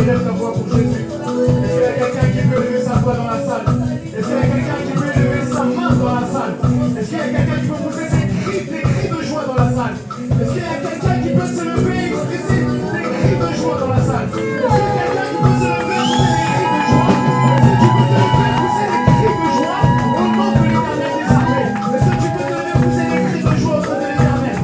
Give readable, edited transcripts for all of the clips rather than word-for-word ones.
élève ta voix pour Jésus? Est-ce qu'il y a quelqu'un qui peut lever sa voix dans la salle? Est-ce qu'il y a quelqu'un qui peut lever sa main dans la salle? Est-ce qu'il y a quelqu'un qui peut pousser des cris de joie dans la salle? Est-ce qu'il y a quelqu'un qui peut se lever et pousser des cris de joie dans la salle? Est-ce qu'il y a quelqu'un qui peut se lever et pousser des cris de joie? Est-ce que tu peux te lever et pousser des cris de joie au nom de l'Éternel des armées? Est-ce que tu peux te lever et pousser des cris de joie au nom de l'Éternel?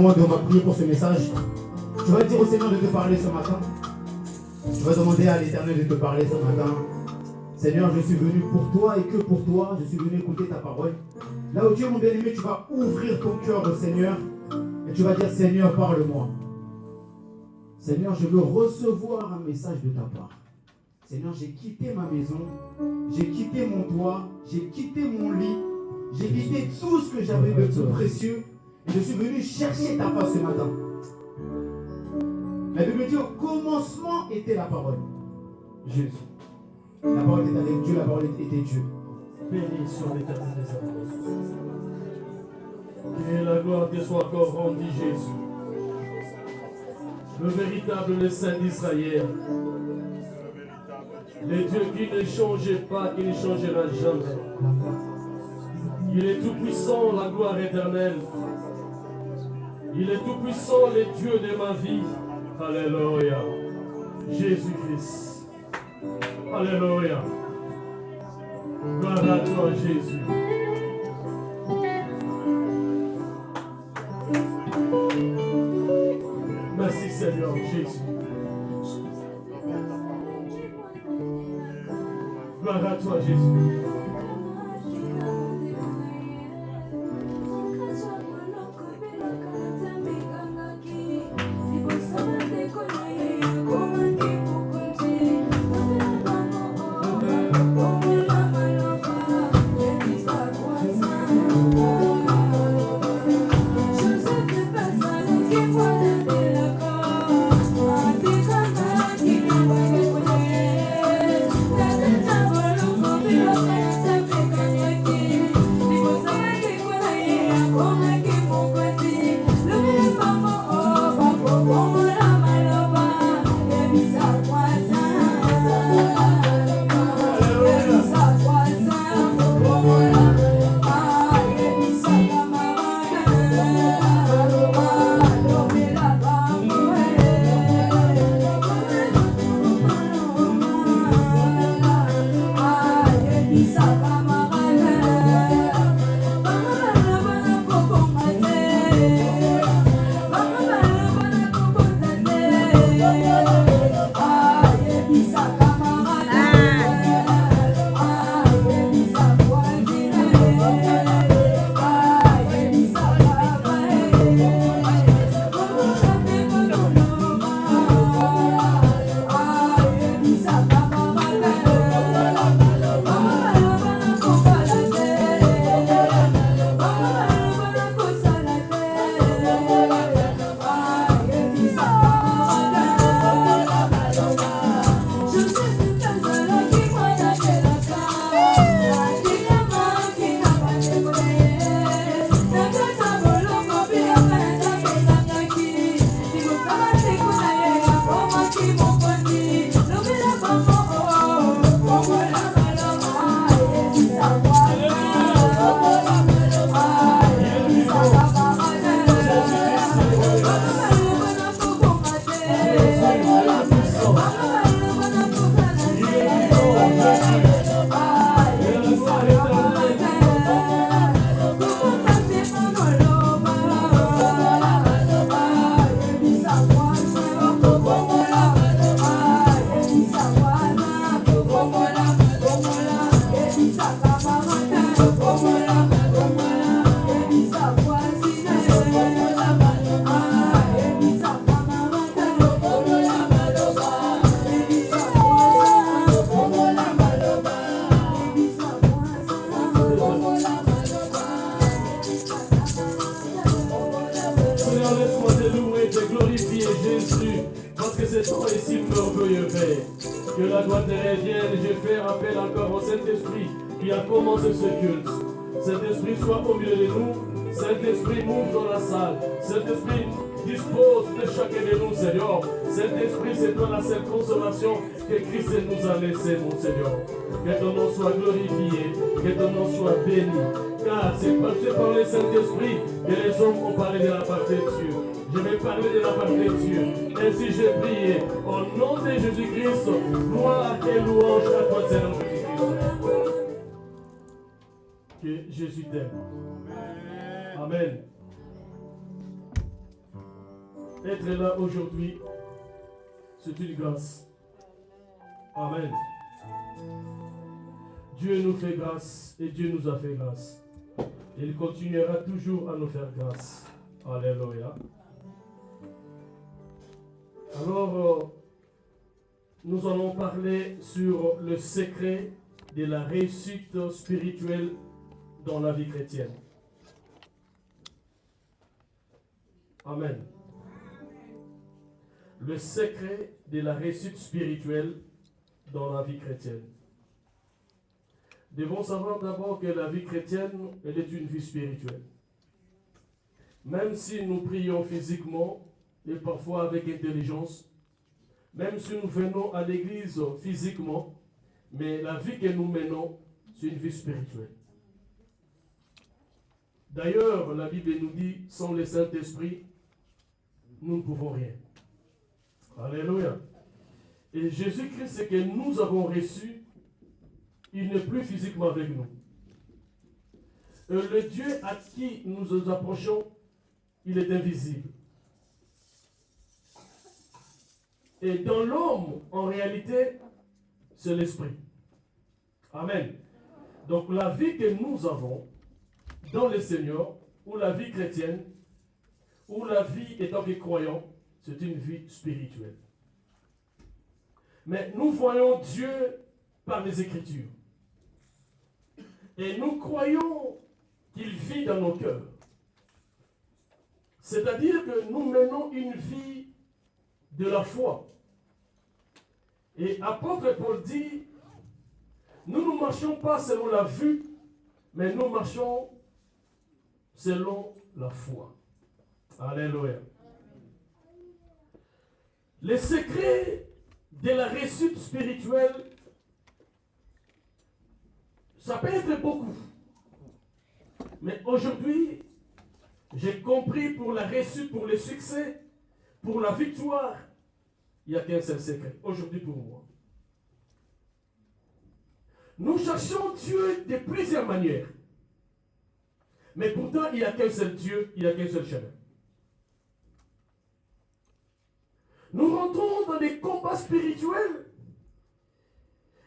moment où on va prier pour ce message. Tu vas dire au Seigneur de te parler ce matin. Tu vas demander à l'Éternel de te parler ce matin. Seigneur, je suis venu pour toi et que pour toi. Je suis venu écouter ta parole. Là où tu es mon bien-aimé, tu vas ouvrir ton cœur au Seigneur. Et tu vas dire, Seigneur, parle-moi. Seigneur, je veux recevoir un message de ta part. Seigneur, j'ai quitté ma maison. J'ai quitté mon toit. J'ai quitté mon lit. J'ai quitté tout ce que j'avais de plus précieux. Et je suis venu chercher ta face ce matin. La Bible dit, au commencement était la parole. Jésus. La parole était avec Dieu, la parole était Dieu. Béni soit l'Éternel des apôtres. Que la gloire te soit encore rendue, Jésus. Le véritable Saint d'Israël. Le Dieu qui ne changeait pas, qui ne changera jamais. Il est tout puissant, la gloire éternelle. Il est tout puissant, le Dieu de ma vie. Alléluia. Jésus-Christ. Alléluia. Gloire à toi, Jésus. Merci, Seigneur Jésus. Gloire à toi, Jésus. Que la gloire te revienne. Je fais appel encore au Saint-Esprit qui a commencé ce culte. Saint-Esprit soit au milieu de nous. Saint-Esprit move dans la salle. Saint-Esprit dispose de chacun de nous, Seigneur. Saint-Esprit, c'est toi la seule consolation que Christ nous a laissé, mon Seigneur. Que ton nom soit glorifié, que ton nom soit béni. Car c'est par le Saint-Esprit que les hommes ont parlé de la part de Dieu. Je vais parler de la part de Dieu. Ainsi je prie au nom de Jésus-Christ. Gloire et louange à toi, Seigneur Jésus-Christ. Que Jésus t'aime. Amen. Être là aujourd'hui, c'est une grâce. Amen. Dieu nous fait grâce et Dieu nous a fait grâce. Il continuera toujours à nous faire grâce. Alléluia. Alors, nous allons parler sur le secret de la réussite spirituelle dans la vie chrétienne. Amen. Le secret de la réussite spirituelle dans la vie chrétienne. Nous devons savoir d'abord que la vie chrétienne, elle est une vie spirituelle. Même si nous prions physiquement et parfois avec intelligence, même si nous venons à l'église physiquement, mais la vie que nous menons, c'est une vie spirituelle. D'ailleurs, la Bible nous dit, sans le Saint-Esprit, nous ne pouvons rien. Alléluia. Et Jésus-Christ, ce que nous avons reçu, il n'est plus physiquement avec nous. Le Dieu à qui nous nous approchons, il est invisible. Et dans l'homme, en réalité, c'est l'esprit. Amen. Donc la vie que nous avons dans le Seigneur, ou la vie chrétienne, ou la vie étant que croyant, c'est une vie spirituelle. Mais nous voyons Dieu par les Écritures. Et nous croyons qu'il vit dans nos cœurs. C'est-à-dire que nous menons une vie de la foi. Et apôtre Paul dit, nous ne marchons pas selon la vue, mais nous marchons selon la foi. Alléluia. Les secrets de la réussite spirituelle, ça peut être beaucoup. Mais aujourd'hui, j'ai compris pour la réussite, pour le succès, pour la victoire, il n'y a qu'un seul secret. Aujourd'hui pour moi. Nous cherchons Dieu de plusieurs manières. Mais pourtant, il n'y a qu'un seul Dieu, il n'y a qu'un seul chemin. Nous rentrons dans des combats spirituels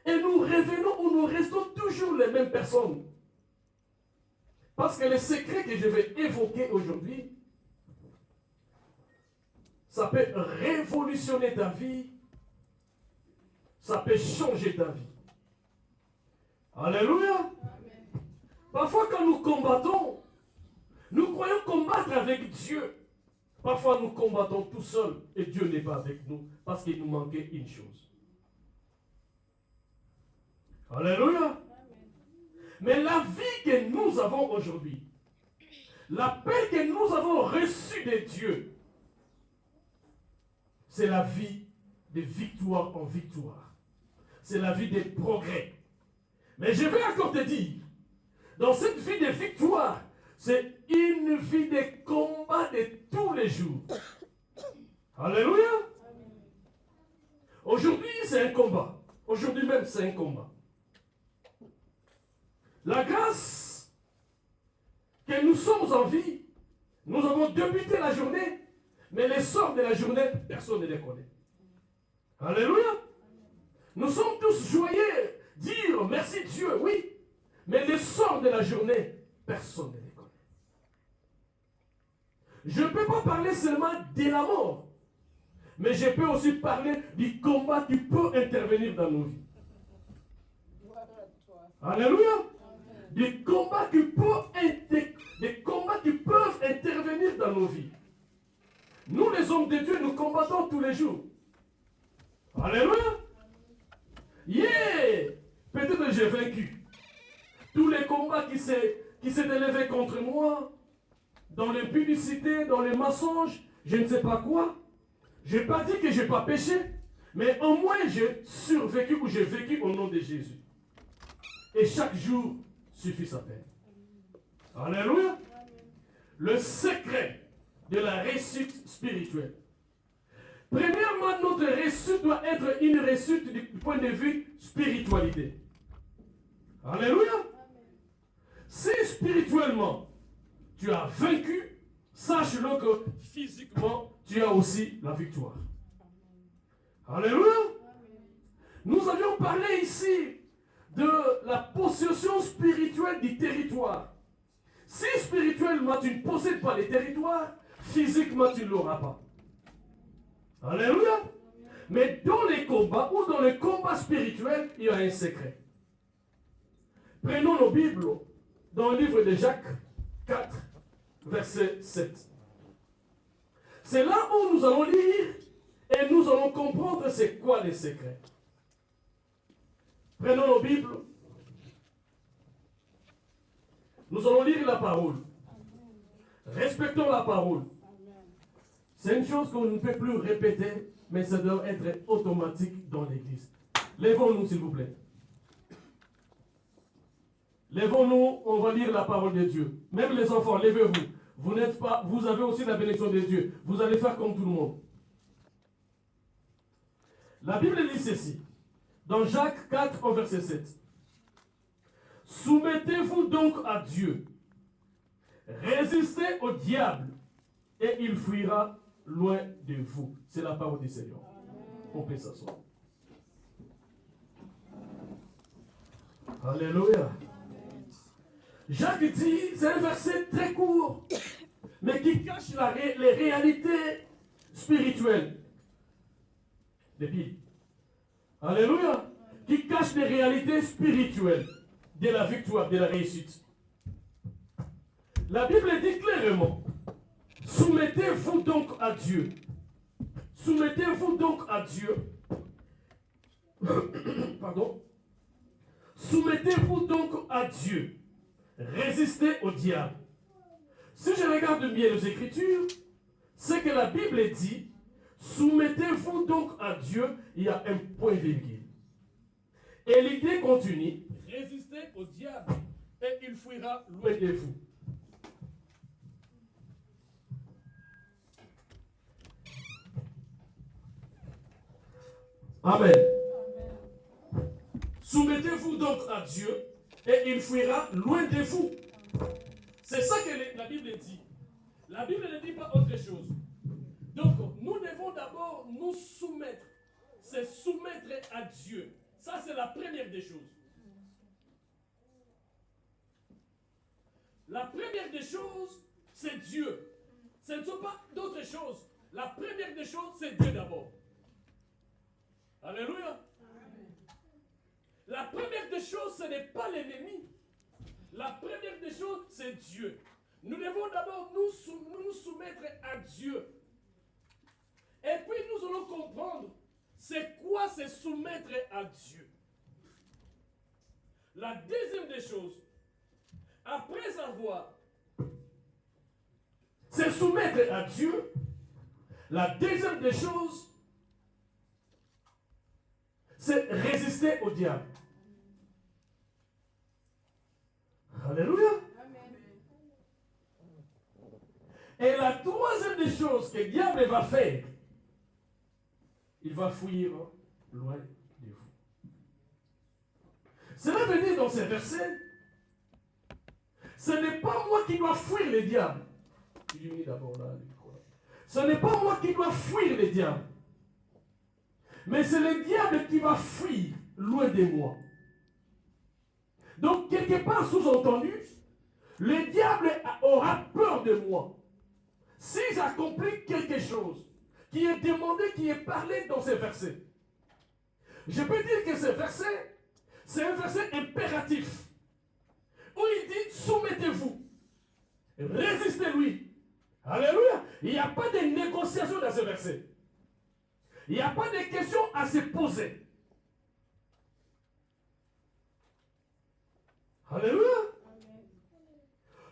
et nous revenons ou nous restons toujours les mêmes personnes. Parce que le secret que je vais évoquer aujourd'hui, ça peut révolutionner ta vie, ça peut changer ta vie. Alléluia. Amen. Parfois quand nous combattons, nous croyons combattre avec Dieu. Parfois nous combattons tout seuls et Dieu n'est pas avec nous parce qu'il nous manquait une chose. Alléluia. Amen. Mais la vie que nous avons aujourd'hui, la paix que nous avons reçue de Dieu, c'est la vie de victoire en victoire. C'est la vie de progrès. Mais je vais encore te dire, dans cette vie de victoire, c'est une vie de combat de tous les jours. Alléluia. Aujourd'hui, c'est un combat. Aujourd'hui même, c'est un combat. La grâce que nous sommes en vie, nous avons débuté la journée, mais les sorts de la journée, personne ne les connaît. Alléluia. Nous sommes tous joyeux, dire merci Dieu, oui, mais les sorts de la journée, personne ne les connaît. Je ne peux pas parler seulement de la mort, mais je peux aussi parler du combat qui peut intervenir dans nos vies. Alléluia. Des combats qui peuvent intervenir dans nos vies. Nous, les hommes de Dieu, nous combattons tous les jours. Alléluia. Yeah! Peut-être que j'ai vaincu. Tous les combats qui s'est élevé contre moi, dans l'impudicité, dans les mensonges, je ne sais pas quoi. Je n'ai pas dit que je n'ai pas péché, mais au moins j'ai survécu ou j'ai vécu au nom de Jésus. Et chaque jour suffit sa peine. Alléluia. Le secret de la réussite spirituelle. Premièrement, notre réussite doit être une réussite du point de vue spiritualité. Alléluia. Si spirituellement tu as vaincu, sache-le que physiquement, tu as aussi la victoire. Alléluia. Nous avions parlé ici de la possession spirituelle du territoire. Si spirituellement tu ne possèdes pas les territoires, physiquement tu ne l'auras pas. Alléluia. Mais dans les combats ou dans les combats spirituels, il y a un secret. Prenons nos Bibles dans le livre de Jacques 4, verset 7. C'est là où nous allons lire et nous allons comprendre c'est quoi les secrets. Prenons nos Bibles. Nous allons lire la parole. Respectons la parole. C'est une chose qu'on ne peut plus répéter, mais ça doit être automatique dans l'Église. Lèvons-nous, s'il vous plaît. Lèvons-nous, on va lire la parole de Dieu. Même les enfants, levez-vous. Vous n'êtes pas, vous avez aussi la bénédiction de Dieu. Vous allez faire comme tout le monde. La Bible dit ceci. Dans Jacques 4, au verset 7. Soumettez-vous donc à Dieu. Résistez au diable et il fuira loin de vous. C'est la parole du Seigneur. On peut s'asseoir. Alléluia. Jacques dit, c'est un verset très court, mais qui cache les réalités spirituelles des Bibles. Alléluia. Qui cache les réalités spirituelles de la victoire, de la réussite. La Bible dit clairement, soumettez-vous donc à Dieu. Soumettez-vous donc à Dieu. Pardon. Soumettez-vous donc à Dieu. Résistez au diable. Si je regarde bien les Écritures, c'est que la Bible dit, soumettez-vous donc à Dieu, il y a un point virgule. Et l'idée continue, résistez au diable et il fuira loin de vous. Amen. Soumettez-vous donc à Dieu et il fuira loin de vous. C'est ça que la Bible dit. La Bible ne dit pas autre chose. Donc, nous devons d'abord nous soumettre. C'est soumettre à Dieu. Ça, c'est la première des choses. La première des choses, c'est Dieu. Ce ne sont pas d'autres choses. La première des choses, c'est Dieu d'abord. Alléluia. La première des choses, ce n'est pas l'ennemi. La première des choses, c'est Dieu. Nous devons d'abord nous soumettre à Dieu. Et puis nous allons comprendre c'est quoi se soumettre à Dieu. La deuxième des choses, après avoir se soumettre à Dieu, la deuxième des choses, c'est résister au diable. Alléluia. Et la troisième des choses que le diable va faire, il va fuir loin de vous. Cela veut dire dans ces versets, ce n'est pas moi qui dois fuir le diable. D'abord là, ce n'est pas moi qui dois fuir le diable. Mais c'est le diable qui va fuir loin de moi. Donc, quelque part sous-entendu, le diable aura peur de moi. Si j'accomplis quelque chose qui est demandé, qui est parlé dans ces versets, je peux dire que ce verset, c'est un verset impératif, où il dit, soumettez-vous, résistez-lui. Alléluia. Il n'y a pas de négociation dans ce verset. Il n'y a pas de questions à se poser. Alléluia.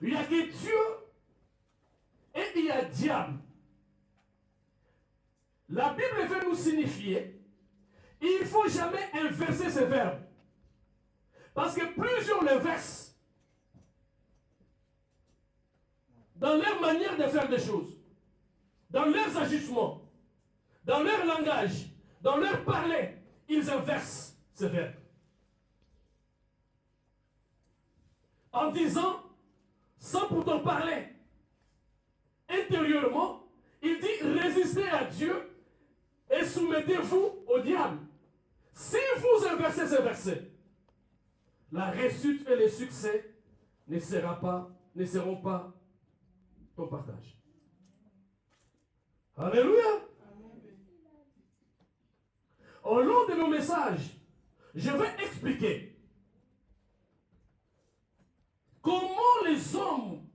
Il n'y a que Dieu et il y a diable. La Bible veut nous signifier, il ne faut jamais inverser ce verbe. Parce que plusieurs le versent dans leur manière de faire des choses, dans leurs agissements, dans leur langage, dans leur parler, ils inversent ce verbe. En disant, sans pourtant parler, intérieurement, il dit résistez à Dieu et soumettez-vous au diable. Si vous inversez ces versets, la réussite et le succès ne seront pas ton partage. Alléluia. Au long de nos messages, je vais expliquer comment les hommes,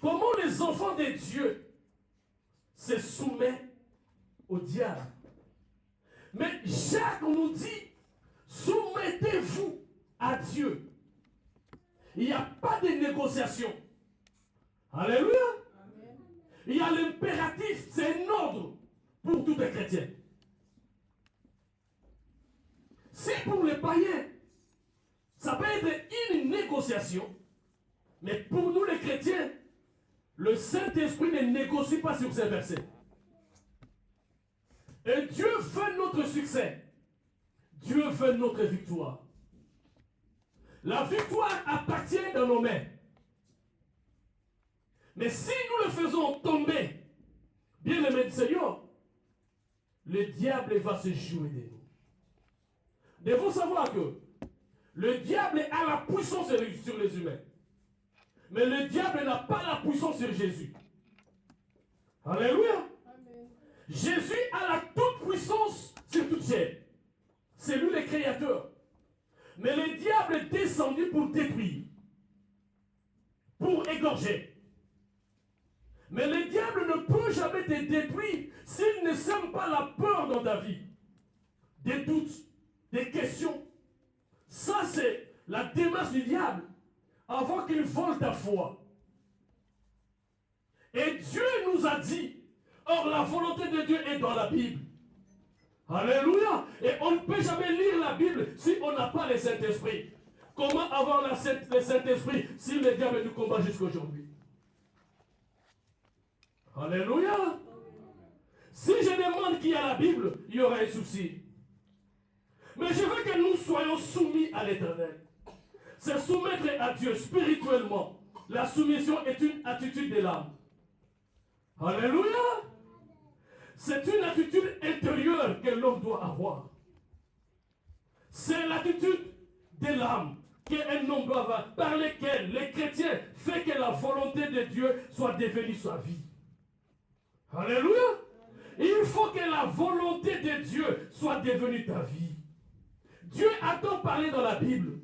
comment les enfants de Dieu se soumettent au diable. Mais Jacques nous dit, soumettez-vous à Dieu. Il n'y a pas de négociation. Alléluia. Amen. Il y a l'impératif, c'est un ordre pour tous les chrétiens. Si pour les païens, ça peut être une négociation, mais pour nous les chrétiens, le Saint-Esprit ne négocie pas sur ces versets. Et Dieu veut notre succès. Dieu veut notre victoire. La victoire appartient dans nos mains. Mais si nous le faisons tomber, bien aimé du Seigneur, le diable va se jouer de nous. Devons savoir que le diable a la puissance sur les humains. Mais le diable n'a pas la puissance sur Jésus. Alléluia. Amen. Jésus a la toute puissance sur toute chair. C'est lui le créateur. Mais le diable est descendu pour détruire, pour égorger. Mais le diable ne peut jamais te détruire s'il ne sème pas la peur dans ta vie. Des doutes, des questions. Ça, c'est la démarche du diable avant qu'il vole ta foi. Et Dieu nous a dit, or la volonté de Dieu est dans la Bible. Alléluia. Et on ne peut jamais lire la Bible si on n'a pas le Saint-Esprit. Comment avoir le Saint-Esprit si le diable nous combat jusqu'à aujourd'hui? Alléluia. Si je demande qui a la Bible, il y aura un souci. Mais je veux que nous soyons soumis à l'Éternel. C'est soumettre à Dieu spirituellement. La soumission est une attitude de l'âme. Alléluia. C'est une attitude intérieure que l'homme doit avoir. C'est l'attitude de l'âme qu'un homme doit avoir, par laquelle les chrétiens font que la volonté de Dieu soit devenue sa vie. Alléluia. Il faut que la volonté de Dieu soit devenue ta vie. Dieu a tant parlé dans la Bible.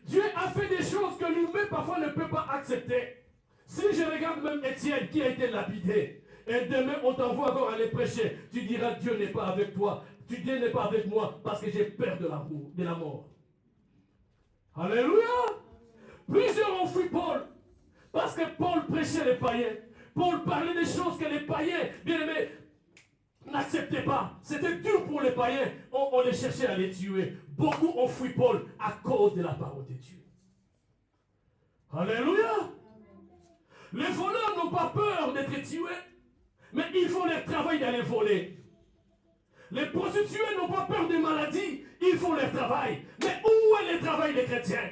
Dieu a fait des choses que l'humain parfois ne peut pas accepter. Si je regarde même Étienne qui a été lapidé, et demain on t'envoie encore aller prêcher, tu diras Dieu n'est pas avec toi, Dieu n'est pas avec moi parce que j'ai peur de la mort. Alléluia. Plusieurs ont fui Paul parce que Paul prêchait les païens. Paul parlait des choses que les païens, bien aimés, n'acceptaient pas. C'était dur pour les païens. On les cherchait à les tuer. Beaucoup ont fui Paul à cause de la parole de Dieu. Alléluia. Les voleurs n'ont pas peur d'être tués, mais il faut leur travail d'aller voler. Les prostituées n'ont pas peur des maladies, il faut leur travail. Mais où est le travail des chrétiens?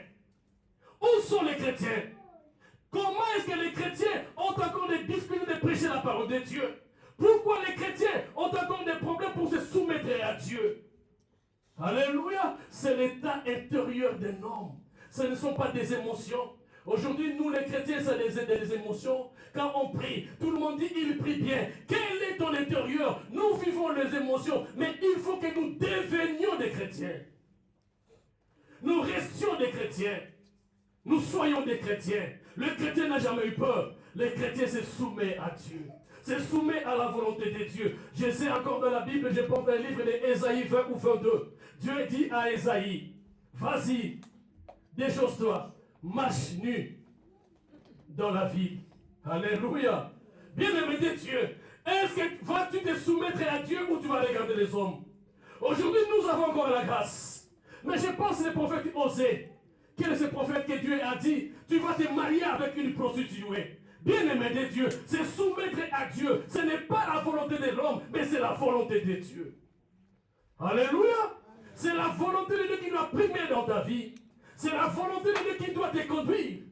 Où sont les chrétiens? Comment est-ce que les chrétiens ont encore des difficultés de prêcher la parole de Dieu? Pourquoi les chrétiens ont encore des problèmes pour se soumettre à Dieu? Alléluia. C'est l'état intérieur d'un homme. Ce ne sont pas des émotions. Aujourd'hui, nous les chrétiens, c'est des émotions. Quand on prie, tout le monde dit, il prie bien. Quel est ton intérieur? Nous vivons les émotions, mais il faut que nous devenions des chrétiens. Nous restions des chrétiens. Nous soyons des chrétiens. Le chrétien n'a jamais eu peur. Le chrétien se soumet à Dieu. Se soumet à la volonté de Dieu. Je sais encore dans la Bible, je porte un livre d'Ésaïe 20 ou 22. Dieu dit à Ésaïe, vas-y, déchausse-toi. Marche nu dans la vie. Alléluia. Bien-aimé de Dieu, est-ce que vas-tu te soumettre à Dieu ou tu vas regarder les hommes? Aujourd'hui, nous avons encore la grâce. Mais je pense que les prophètes osaient. Quel est ce prophète que Dieu a dit? Tu vas te marier avec une prostituée. Bien-aimé de Dieu, c'est soumettre à Dieu. Ce n'est pas la volonté de l'homme, mais c'est la volonté de Dieu. Alléluia. C'est la volonté de Dieu qui doit primer dans ta vie. C'est la volonté de Dieu qui doit te conduire.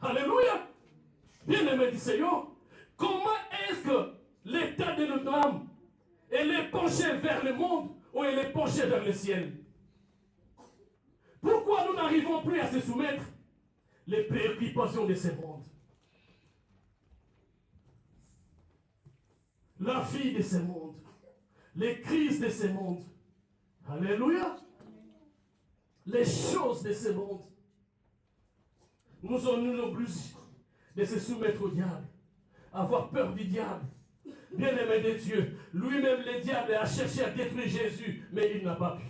Alléluia. Bien-aimé du Seigneur, comment est-ce que l'état de notre âme, elle est penchée vers le monde ou elle est penchée vers le ciel? Pourquoi nous n'arrivons plus à se soumettre les préoccupations de ce monde? La vie de ce monde, les crises de ce monde, alléluia, les choses de ce monde, nous obligés de se soumettre au diable, avoir peur du diable. Bien-aimé de Dieu, lui-même le diable a cherché à détruire Jésus, mais il n'a pas pu.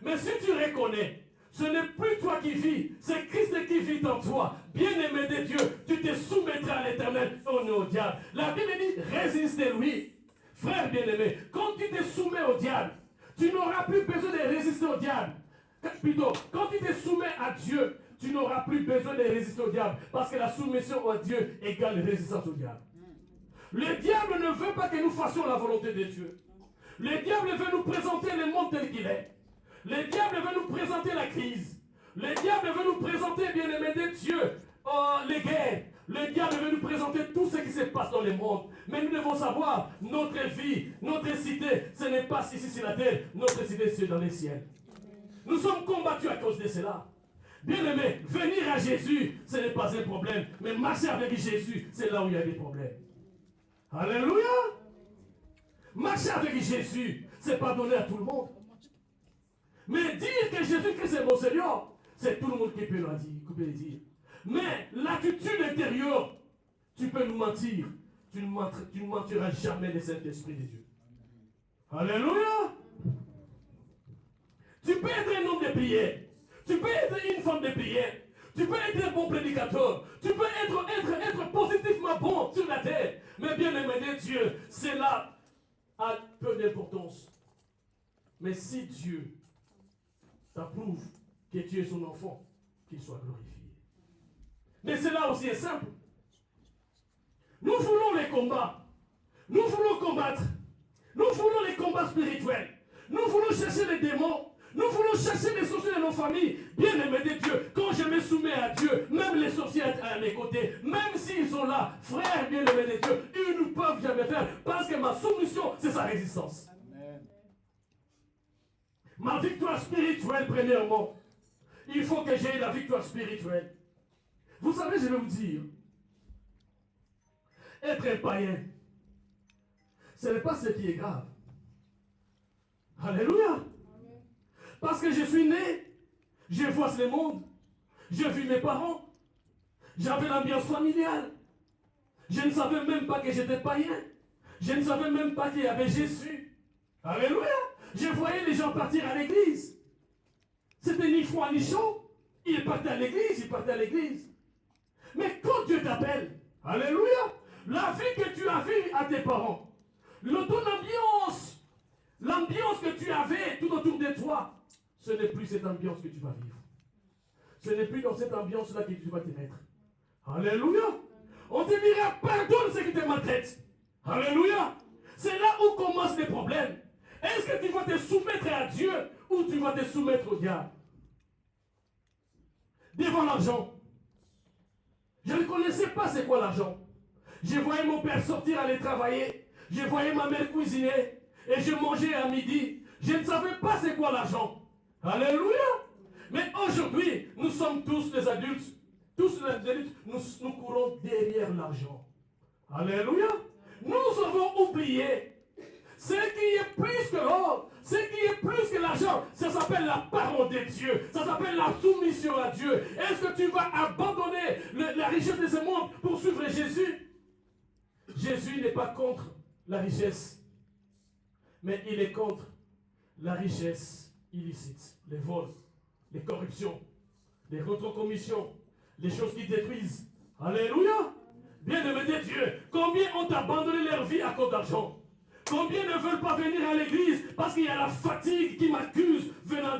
Mais si tu reconnais, ce n'est plus toi qui vis, c'est Christ qui vit en toi. Bien-aimé de Dieu, tu te soumettras à l'éternel au diable. La Bible dit, résistez-lui. Frère bien-aimé, quand tu te soumets au diable, tu n'auras plus besoin de résister au diable. Plutôt, quand tu te soumets à Dieu, tu n'auras plus besoin de résister au diable. Parce que la soumission à Dieu égale résistance au diable. Le diable ne veut pas que nous fassions la volonté de Dieu. Le diable veut nous présenter le monde tel qu'il est. Le diable veut nous présenter la crise. Le diable veut nous présenter, bien-aimé de Dieu, les guerres. Le diable veut nous présenter tout ce qui se passe dans le monde. Mais nous devons savoir, notre vie, notre cité, ce n'est pas ici sur la terre. Notre cité, c'est dans les ciels. Nous sommes combattus à cause de cela. Bien-aimé, venir à Jésus, ce n'est pas un problème. Mais marcher avec Jésus, c'est là où il y a des problèmes. Alléluia. Marcher avec Jésus, ce n'est pas donné à tout le monde. Mais dire que Jésus-Christ est mon Seigneur, c'est tout le monde qui peut le dire. Mais l'attitude intérieure, tu peux nous mentir. Tu ne mentiras jamais le Saint-Esprit de Dieu. Alléluia. Tu peux être un homme de prière. Tu peux être une femme de prière. Tu peux être un bon prédicateur. Tu peux être positivement bon sur la terre. Mais bien aimé de Dieu, cela a peu d'importance. Mais si Dieu t'approuve que tu es son enfant, qu'il soit glorifié. Mais cela aussi est simple. Nous voulons les combats. Nous voulons combattre. Nous voulons les combats spirituels. Nous voulons chercher les démons. Nous voulons chercher les sorciers de nos familles. Bien-aimés de Dieu, quand je me soumets à Dieu, même les sorciers à mes côtés, même s'ils sont là, frères bien-aimés de Dieu, ils ne peuvent jamais faire parce que ma soumission, c'est sa résistance. Amen. Ma victoire spirituelle, premièrement, il faut que j'aie la victoire spirituelle. Vous savez, je vais vous dire, être un païen, ce n'est pas ce qui est grave. Alléluia. Parce que je suis né, je vois le monde, je vis mes parents, j'avais l'ambiance familiale. Je ne savais même pas que j'étais païen. Je ne savais même pas qu'il y avait Jésus. Alléluia. Je voyais les gens partir à l'église. C'était ni froid ni chaud. Ils partaient à l'église, Mais quand Dieu t'appelle, alléluia, la vie que tu as vue à tes parents, ton ambiance, l'ambiance que tu avais tout autour de toi, ce n'est plus cette ambiance que tu vas vivre. Ce n'est plus dans cette ambiance-là que tu vas te mettre. Alléluia. On te dira, pardonne ceux qui te maltraitent. Alléluia. C'est là où commencent les problèmes. Est-ce que tu vas te soumettre à Dieu ou tu vas te soumettre au diable? Devant l'argent. Je ne connaissais pas c'est quoi l'argent. Je voyais mon père sortir aller travailler. Je voyais ma mère cuisiner. Et je mangeais à midi. Je ne savais pas c'est quoi l'argent. Alléluia. Mais aujourd'hui, nous sommes tous les adultes. Tous les adultes, nous courons derrière l'argent. Alléluia. Nous avons oublié ce qui est plus que l'or, ce qui est plus que l'argent. Ça s'appelle la parole de Dieu. Ça s'appelle la soumission à Dieu. Est-ce que tu vas abandonner la richesse de ce monde pour suivre Jésus? Jésus n'est pas contre la richesse, mais il est contre la richesse illicite, les vols, les corruptions, les retrocommissions, les choses qui détruisent. Alléluia. Bien-aimé de Dieu, combien ont abandonné leur vie à cause d'argent? Combien ne veulent pas venir à l'église parce qu'il y a la fatigue qui m'accuse venant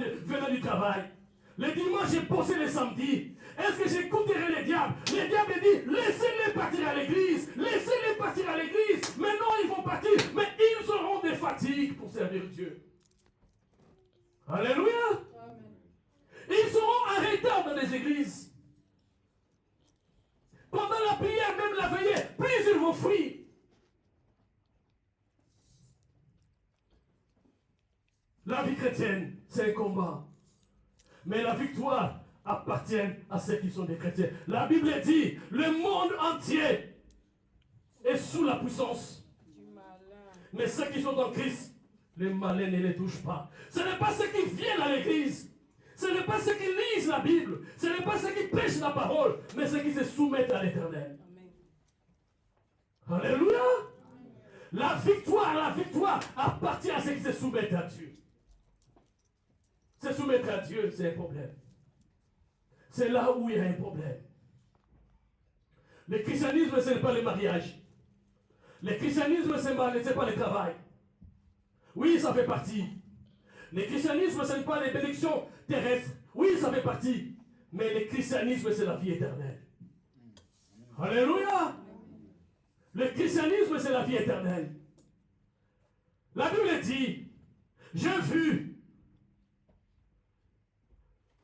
du travail? Le dimanche, j'ai bossé le samedi. Est-ce que j'écouterai les diables? Les diables disent, laissez-les partir à l'église. Laissez-les partir à l'église. Maintenant, ils vont partir. Mais ils auront des fatigues pour servir Dieu. Alléluia. Amen. Ils seront en retard dans les églises. Pendant la prière, même la veillée, plus ils vont fuir. La vie chrétienne, c'est un combat. Mais la victoire appartient à ceux qui sont des chrétiens. La Bible dit, le monde entier est sous la puissance. Mais ceux qui sont en Christ, les malins ne les touchent pas. Ce n'est pas ceux qui viennent à l'église. Ce n'est pas ceux qui lisent la Bible. Ce n'est pas ceux qui prêchent la parole. Mais ceux qui se soumettent à l'Éternel. Alléluia. La victoire appartient à ceux qui se soumettent à Dieu. Se soumettre à Dieu, c'est un problème. C'est là où il y a un problème. Le christianisme, ce n'est pas le mariage. Le christianisme, ce n'est pas le travail. Oui, ça fait partie. Le christianisme, ce n'est pas les bénédictions terrestres. Oui, ça fait partie. Mais le christianisme, c'est la vie éternelle. Alléluia. Le christianisme, c'est la vie éternelle. La Bible dit, j'ai vu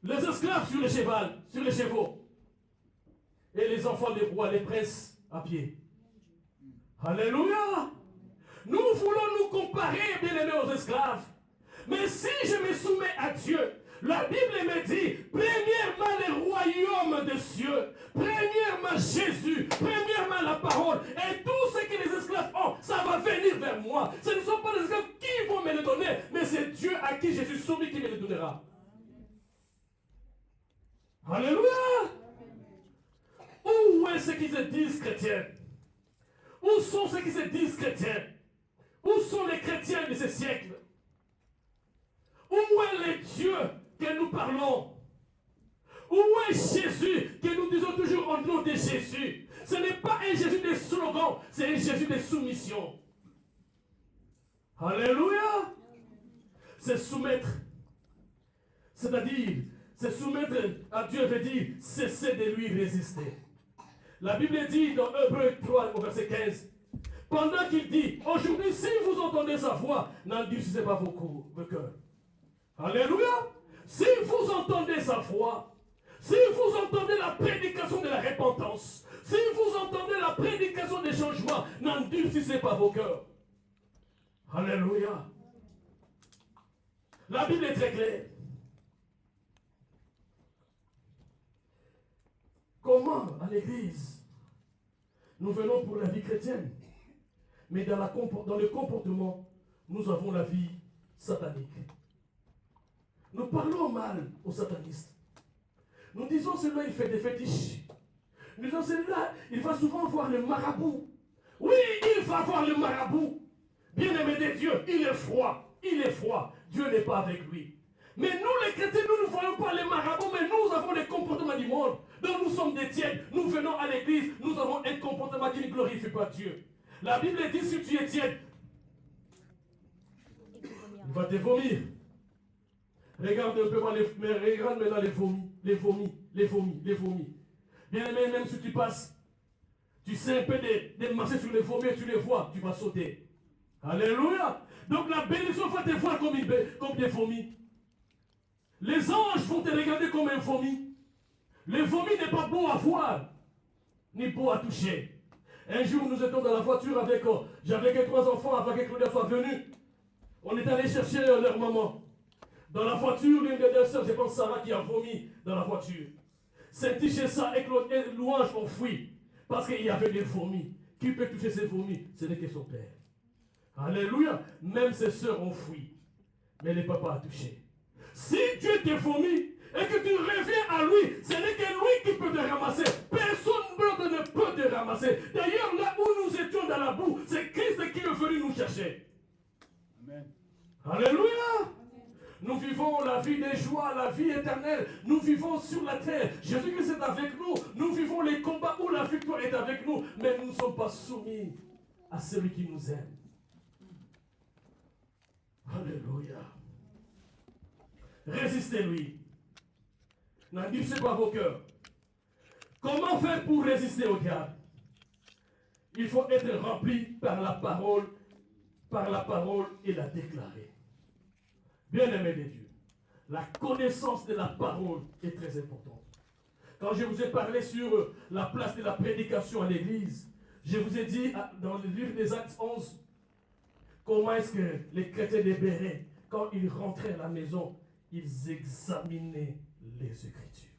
les esclaves sur les chevaux, et les enfants des rois, les princes à pied. Alléluia. Nous voulons nous comparer, bien aimés, aux esclaves. Mais si je me soumets à Dieu, la Bible me dit, premièrement le royaume des cieux, premièrement Jésus, premièrement la parole, et tout ce que les esclaves ont, ça va venir vers moi. Ce ne sont pas les esclaves qui vont me le donner, mais c'est Dieu à qui je suis soumis qui me le donnera. Alléluia. Où est-ce qui se disent chrétiens? Où sont ceux qui se disent chrétiens? Où sont les chrétiens de ce siècle? Où est le Dieu que nous parlons? Où est Jésus que nous disons toujours au nom de Jésus? Ce n'est pas un Jésus de slogan, c'est un Jésus de soumission. Alléluia. C'est soumettre. C'est-à-dire, se soumettre à Dieu veut dire cesser de lui résister. La Bible dit dans Hébreux 3 au verset 15, pendant qu'il dit, aujourd'hui si vous entendez sa voix, n'endurcissez pas vos cœurs. Alléluia. Si vous entendez sa voix, si vous entendez la prédication de la repentance, si vous entendez la prédication des changements, n'endurcissez pas vos cœurs. Alléluia. La Bible est très claire. Comment, à l'église, nous venons pour la vie chrétienne, mais dans le comportement, nous avons la vie satanique. Nous parlons mal aux satanistes. Nous disons celui-là, il fait des fétiches. Nous disons celui-là, il va souvent voir le marabout. Oui, il va voir le marabout. Bien-aimé de Dieu, il est froid. Il est froid. Dieu n'est pas avec lui. Mais nous, les chrétiens, nous ne voyons pas les marabouts, mais nous avons les comportements du monde. Donc nous sommes des tièdes. Nous venons à l'église, nous avons un comportement qui ne glorifie pas Dieu. La Bible dit, si tu es tiède, il va te vomir. Regarde un peu, regarde maintenant les vomis. Bien aimé, même si tu passes, tu sais un peu de marcher sur les vomis, tu les vois, tu vas sauter. Alléluia. Donc la bénédiction va te voir comme des vomis. Les anges vont te regarder comme un vomi. Le vomi n'est pas beau à voir, ni beau à toucher. Un jour, nous étions dans la voiture avec, j'avais que 3 enfants avant que Claudia soit venue. On est allé chercher leur maman. Dans la voiture, l'une des deux sœurs, je pense Sarah, qui a vomi dans la voiture. C'est touché ça et Louange ont fui. Parce qu'il y avait des vomis. Qui peut toucher ces vomis? Ce n'est que son père. Alléluia. Même ses sœurs ont fui. Mais le papa a touché. Si Dieu te vomit et que tu reviens à lui, ce n'est que lui qui peut te ramasser. Personne d'autre ne peut te ramasser. D'ailleurs, là où nous étions dans la boue, c'est Christ qui est venu nous chercher. Amen. Alléluia. Nous vivons la vie des joies, la vie éternelle. Nous vivons sur la terre. Jésus-Christ est avec nous. Nous vivons les combats où la victoire est avec nous. Mais nous ne sommes pas soumis à celui qui nous aime. Alléluia. Résistez-lui. N'endurcissez pas vos cœurs. Comment faire pour résister au diable? Il faut être rempli par la parole et la déclarer. Bien-aimé de Dieu, la connaissance de la parole est très importante. Quand je vous ai parlé sur la place de la prédication à l'église, je vous ai dit dans le livre des Actes 11, comment est-ce que les chrétiens des Bérets, quand ils rentraient à la maison, ils examinaient les Écritures.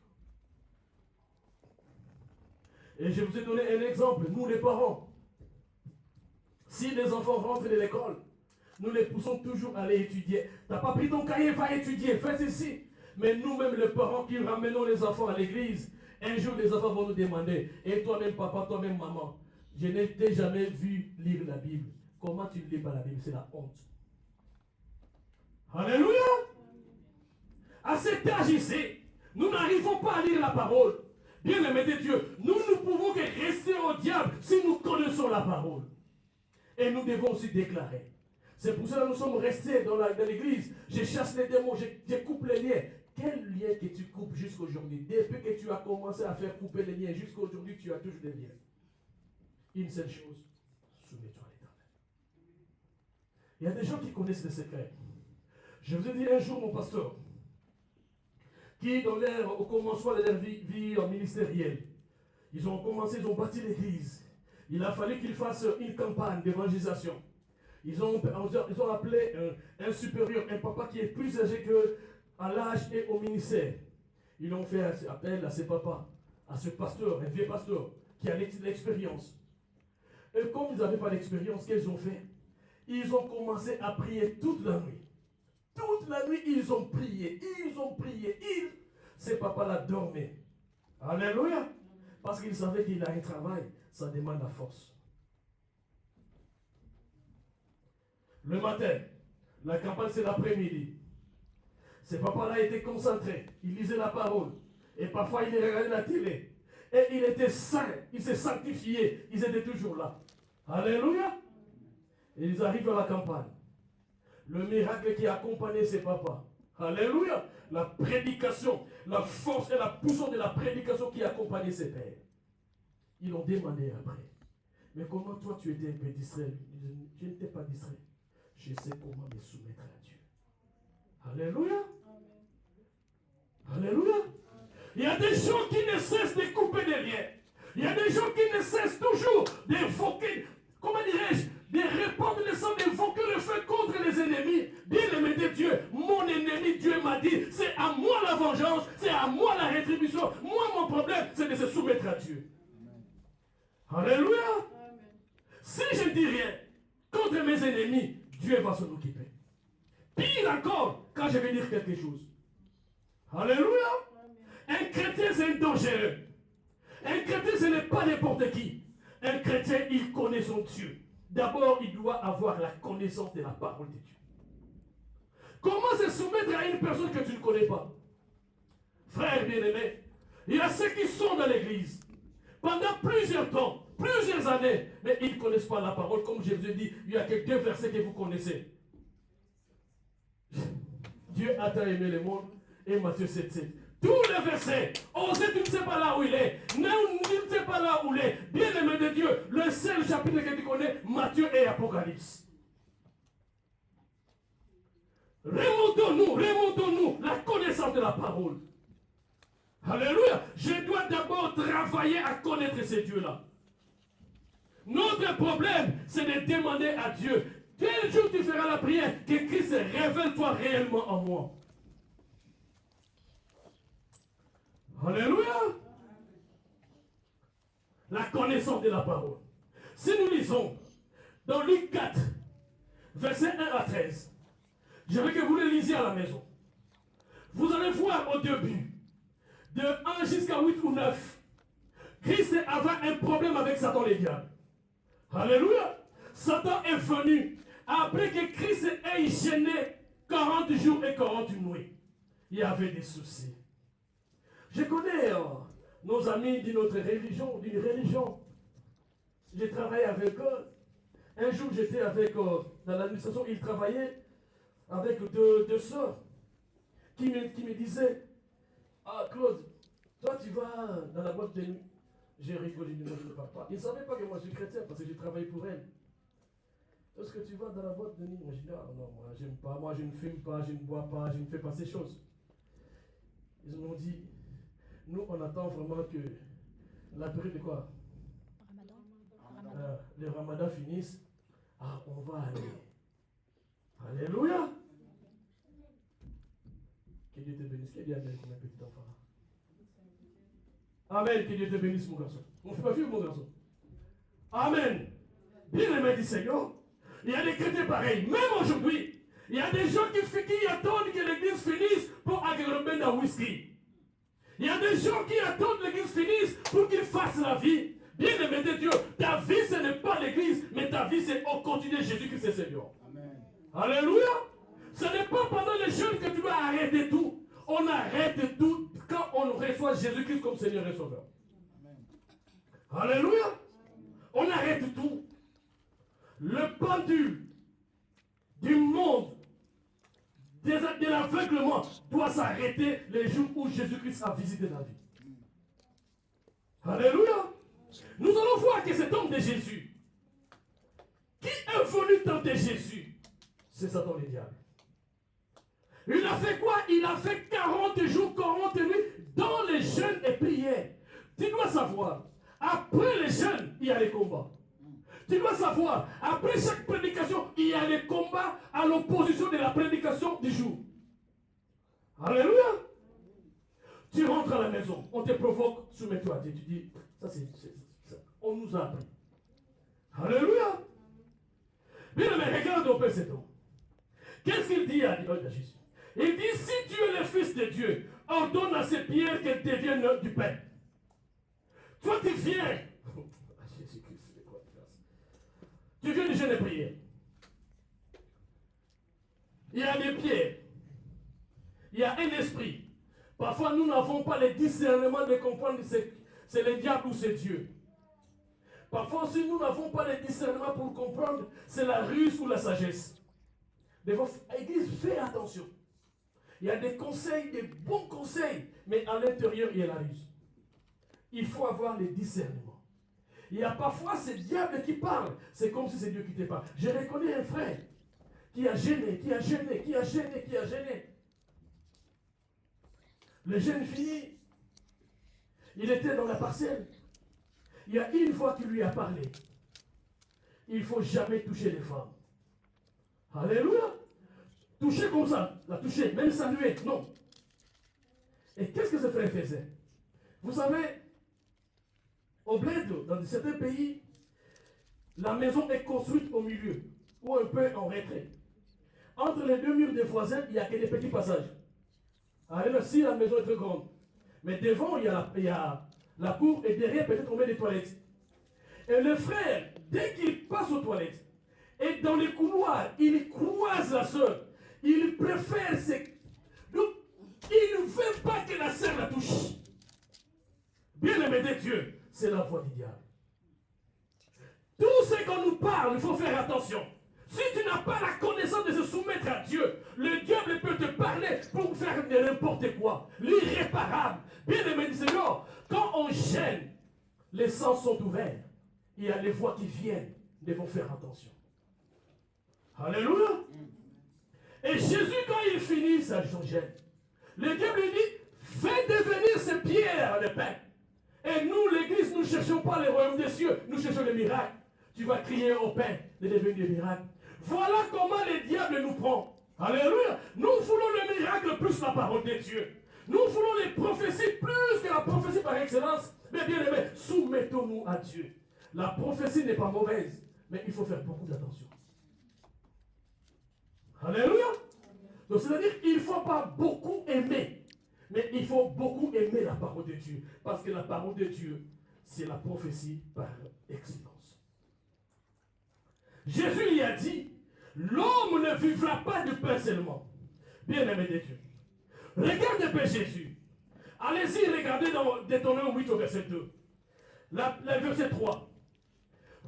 Et je vous ai donné un exemple, nous les parents. Si les enfants rentrent de l'école, nous les poussons toujours à aller étudier. Tu n'as pas pris ton cahier, va étudier, fais ceci. Mais nous-mêmes, les parents qui ramenons les enfants à l'église, un jour les enfants vont nous demander, et toi-même papa, toi-même maman, je n'ai jamais vu lire la Bible. Comment tu ne lis pas la Bible? C'est la honte. Alléluia! À cet âge ici, nous n'arrivons pas à lire la parole. Bien aimé de Dieu, nous ne pouvons que rester au diable si nous connaissons la parole. Et nous devons aussi déclarer. C'est pour cela que nous sommes restés dans l'église. Je chasse les démons, je coupe les liens. Quel lien que tu coupes jusqu'à aujourd'hui? Depuis que tu as commencé à faire couper les liens jusqu'à aujourd'hui, tu as toujours des liens. Une seule chose, soumets-toi à l'Éternel. Il y a des gens qui connaissent les secrets. Je vous ai dit un jour, mon pasteur, qui au commencement de leur vie ministérielle, ils ont commencé, ils ont bâti l'église. Il a fallu qu'ils fassent une campagne d'évangélisation. Ils ont appelé un supérieur, un papa qui est plus âgé qu'eux à l'âge et au ministère. Ils ont fait appel à ce papa, à ce pasteur, un vieux pasteur, qui a l'expérience. Et comme ils n'avaient pas d'expérience, qu'est-ce qu'ils ont fait? Ils ont commencé à prier toute la nuit. Toute la nuit, ils ont prié. Ces papas-là dormaient. Alléluia. Parce qu'ils savaient qu'il a un travail, ça demande la force. Le matin, la campagne c'est l'après-midi. Ces papas-là étaient concentrés. Ils lisaient la parole. Et parfois, ils regardaient la télé. Et ils étaient saints. Ils se sanctifiaient. Ils étaient toujours là. Alléluia. Et ils arrivent à la campagne. Le miracle qui accompagnait ces papas. Alléluia. La prédication, la force et la puissance de la prédication qui accompagnait ses pères. Ils l'ont demandé après. Mais comment toi tu étais un peu distrait? Je n'étais pas distrait. Je sais comment me soumettre à Dieu. Alléluia. Alléluia. Il y a des gens qui ne cessent de couper des liens. Il y a des gens qui ne cessent toujours d'évoquer, comment dirais-je, de répandre le sang, d'évoquer le feu contre les ennemis. Bien-aimé de Dieu, mon ennemi, Dieu m'a dit, c'est à moi la vengeance, c'est à moi la rétribution. Moi, mon problème, c'est de se soumettre à Dieu. Alléluia. Amen. Si je ne dis rien contre mes ennemis, Dieu va s'en occuper. Pire encore, quand je vais dire quelque chose. Alléluia. Amen. Un chrétien, c'est un dangereux. Un chrétien, ce n'est pas n'importe qui. Un chrétien, il connaît son Dieu. D'abord, il doit avoir la connaissance de la parole de Dieu. Comment se soumettre à une personne que tu ne connais pas? Frère bien-aimé, il y a ceux qui sont dans l'église pendant plusieurs temps, plusieurs années, mais ils ne connaissent pas la parole. Comme je vous ai dit, il y a que 2 versets que vous connaissez. Dieu a tant aimé le monde, et Matthieu 7,7. Tous les versets, Osée, tu ne sais pas là où il est. Non, tu ne sais pas là où il est. Bien-aimé de Dieu, le seul chapitre que tu connais, Matthieu et Apocalypse. Remontons-nous la connaissance de la parole. Alléluia. Je dois d'abord travailler à connaître ces dieux-là. Notre problème, c'est de demander à Dieu, quel jour tu feras la prière, que Christ révèle-toi réellement en moi. Alléluia. La connaissance de la parole. Si nous lisons dans Luc 4, versets 1 à 13, je veux que vous le lisiez à la maison. Vous allez voir au début, de 1 jusqu'à 8 ou 9, Christ avait un problème avec Satan les diables. Alléluia. Satan est venu après que Christ ait gêné 40 jours et 40 nuits. Il y avait des soucis. Je connais nos amis d'une autre religion, J'ai travaillé avec eux. Un jour, j'étais avec, dans l'administration, ils travaillaient avec deux sœurs qui me disaient, ah Claude, toi tu vas dans la boîte de nuit. J'ai rigolé, moi je ne parle pas. Ils ne savaient pas que moi je suis chrétien parce que j'ai travaillé pour elles. Est-ce que tu vas dans la boîte de nuit? Moi je dis, ah non, moi j'aime pas, moi je ne fume pas, je ne bois pas, je ne fais pas ces choses. Ils m'ont dit, Nous, on attend vraiment que la période de quoi? Le ramadan finisse. Ah, on va aller. Alléluia. Que Dieu te bénisse. Que Dieu te bénisse, mon petit enfant. Amen. Que Dieu te bénisse, mon garçon. On ne fait pas vivre, mon garçon. Amen. Bien aimé du Seigneur. Il y a des chrétiens pareils. Même aujourd'hui, il y a des gens qui attendent que l'église finisse pour agrémenter dans whisky. Il y a des gens qui attendent que l'église finisse pour qu'ils fassent la vie. Bien aimé de Dieu, ta vie ce n'est pas l'église, mais ta vie c'est au quotidien Jésus-Christ c'est Seigneur. Amen. Alléluia. Ce n'est pas pendant les jeûnes que tu vas arrêter tout. On arrête tout quand on reçoit Jésus-Christ comme Seigneur et Sauveur. Amen. Alléluia. On arrête tout. Le pendule du monde, de l'aveuglement, doit s'arrêter les jours où Jésus-Christ a visité la vie. Alléluia. Nous allons voir que cet homme de Jésus, qui est venu tenter Jésus, c'est Satan le diable. Il a fait quoi? Il a fait 40 jours, 40 nuits dans les jeûnes et prières. Tu dois savoir, après les jeûnes, il y a les combats. Tu dois savoir, après chaque prédication, il y a les combats à l'opposition de la prédication du jour. Alléluia. Tu rentres à la maison, on te provoque, soumets-toi. Tu dis, ça c'est, on nous a appris. Alléluia. Bien, mais regarde au Père cet homme. Qu'est-ce qu'il dit à Jésus? Il dit, si tu es le Fils de Dieu, ordonne à ces pierres qu'elles deviennent du pain. Toi, tu viens. Jésus-Christ, c'est quoi? Tu viens du jeûne de prière. Il y a des pierres. Il y a un esprit. Parfois, nous n'avons pas le discernement de comprendre si c'est le diable ou c'est Dieu. Parfois aussi, nous n'avons pas le discernement pour comprendre c'est la ruse ou la sagesse. L'église, fais attention. Il y a des conseils, des bons conseils, mais à l'intérieur, il y a la ruse. Il faut avoir le discernement. Il y a parfois ce diable qui parle. C'est comme si c'est Dieu qui te parle. Je reconnais un frère qui a gêné, qui a gêné, qui a gêné, qui a gêné. Le jeûne fini. Il était dans la parcelle. Il y a une fois qu'il lui a parlé. Il ne faut jamais toucher les femmes. Alléluia. Toucher comme ça. La toucher, même saluer. Non. Et qu'est-ce que ce frère faisait? Vous savez, au bled, dans certains pays, la maison est construite au milieu, ou un peu en retrait. Entre les deux murs des voisins, il n'y a que des petits passages. Alors, si la maison est très grande. Mais devant, il y a la cour et derrière, peut-être on met des toilettes. Et le frère, dès qu'il passe aux toilettes, et dans les couloirs, il croise la sœur. Il préfère donc, il ne veut pas que la sœur la touche. Bien aimé de Dieu, c'est la voix du diable. Tout ce qu'on nous parle, il faut faire attention. Si tu n'as pas la connaissance de se soumettre à Dieu, le diable peut te parler pour faire n'importe quoi. L'irréparable. Bien aimé du Seigneur, quand on gêne, les sens sont ouverts. Il y a les voix qui viennent. Nous devons faire attention. Alléluia. Et Jésus, quand il finit sa gêne, le diable lui dit, fais devenir ces pierres de pain. Et nous, l'église, nous ne cherchons pas les royaumes des cieux, nous cherchons les miracles. Tu vas crier au pain de devenir des miracles. Voilà comment le diable nous prend. Alléluia. Nous voulons le miracle plus la parole de Dieu. Nous voulons les prophéties plus que la prophétie par excellence. Mais bien aimé, soumettons-nous à Dieu. La prophétie n'est pas mauvaise, mais il faut faire beaucoup d'attention. Alléluia. Donc c'est-à-dire qu'il ne faut pas beaucoup aimer, mais il faut beaucoup aimer la parole de Dieu. Parce que la parole de Dieu, c'est la prophétie par excellence. Jésus lui a dit, l'homme ne vivra pas de pain seulement. Bien aimé de Dieu. Regarde un peu Jésus. Allez-y, regardez dans Deutéronome 8 au verset 2. Le verset 3.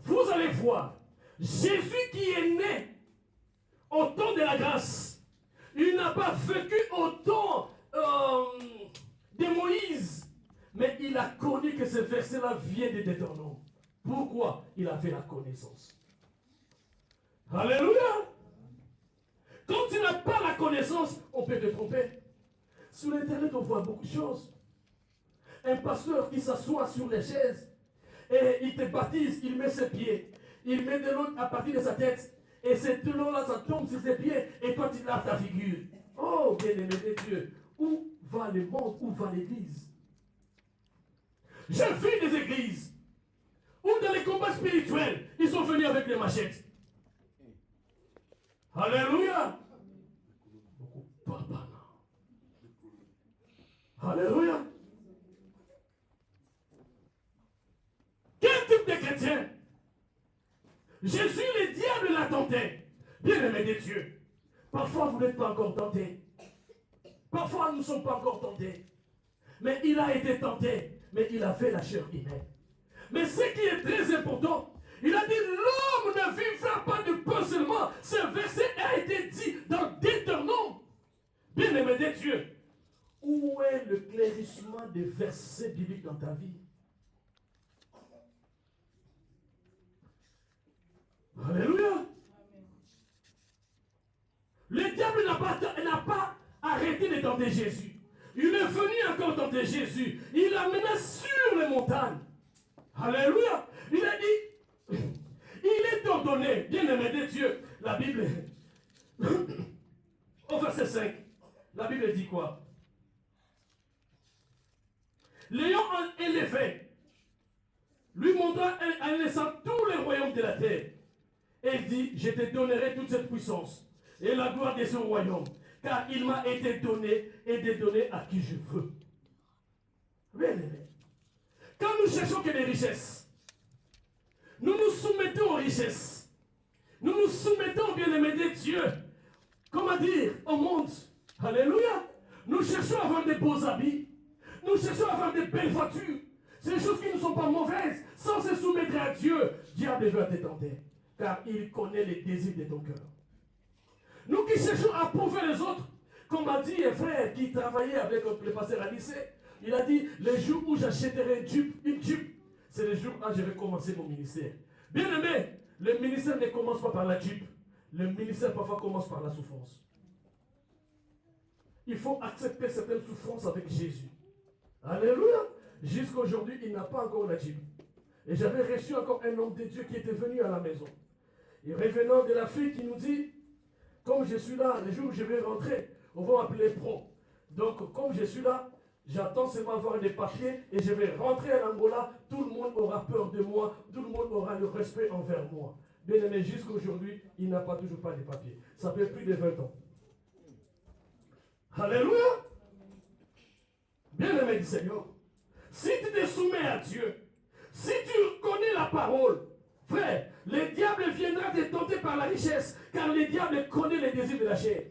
Vous allez voir, Jésus qui est né au temps de la grâce, il n'a pas vécu au temps de Moïse, mais il a connu que ce verset-là vient de Deutéronome. Pourquoi? Il avait la connaissance. Alléluia. Quand tu n'as pas la connaissance, on peut te tromper. Sur l'internet, on voit beaucoup de choses. Un pasteur qui s'assoit sur les chaises et il te baptise, il met ses pieds, il met de l'eau à partir de sa tête et cette eau-là, ça tombe sur ses pieds et toi tu laves ta figure. Oh, bien-aimé de Dieu, où va le monde, où va l'église? J'ai vu des églises où dans les combats spirituels, ils sont venus avec des machettes. Alléluia. Alléluia. Quel type de chrétien? Jésus, le diable l'a tenté. Bien-aimé de Dieu. Parfois, vous n'êtes pas encore tenté. Parfois, nous ne sommes pas encore tentés. Mais il a été tenté. Mais il a fait la chair humaine. Mais ce qui est très important, il a dit l'homme ne vivra pas de pain seulement. Ce verset a été dit dans Deutéronome. Bien-aimé de Dieu. Où est le clairissement des versets bibliques dans ta vie? Alléluia. Le diable n'a pas arrêté de tenter Jésus. Il est venu encore tenter Jésus. Il l'a mené sur les montagnes. Alléluia. Il a dit, il est ordonné, bien-aimé de Dieu. La Bible, au verset 5, la Bible dit quoi? L'ayant élevé, lui montra en laissant tous les royaumes de la terre. Et il dit, je te donnerai toute cette puissance et la gloire de ce royaume, car il m'a été donné et de donner à qui je veux. Bien aimé. Quand nous cherchons que des richesses, nous nous soumettons aux richesses. Nous nous soumettons, bien aimé de Dieu, comment dire, au monde. Alléluia. Nous cherchons à avoir des beaux habits. Nous cherchons à avoir des belles voitures. C'est des choses qui ne sont pas mauvaises. Sans se soumettre à Dieu, diable veut te tenter. Car il connaît les désirs de ton cœur. Nous qui cherchons à prouver les autres, comme a dit un frère qui travaillait avec le pasteur à lycée, il a dit, les jours où j'achèterai une Jeep, c'est les jours où je vais commencer mon ministère. Bien aimé, le ministère ne commence pas par la Jeep. Le ministère parfois commence par la souffrance. Il faut accepter certaines souffrances avec Jésus. Alléluia. Jusqu'à aujourd'hui, il n'a pas encore la Jeep. Et j'avais reçu encore un homme de Dieu qui était venu à la maison. Et revenant de l'Afrique, il nous dit, comme je suis là, les jours où je vais rentrer, on va m'appeler pro. Donc, comme je suis là, j'attends seulement avoir des papiers et je vais rentrer en Angola. Tout le monde aura peur de moi. Tout le monde aura le respect envers moi. Bien aimé, jusqu'à aujourd'hui, il n'a pas toujours pas de papiers. Ça fait plus de 20 ans. Alléluia. Bien aimé du Seigneur. Si tu te soumets à Dieu, si tu connais la parole, frère, le diable viendra te tenter par la richesse, car le diable connaît les désirs de la chair.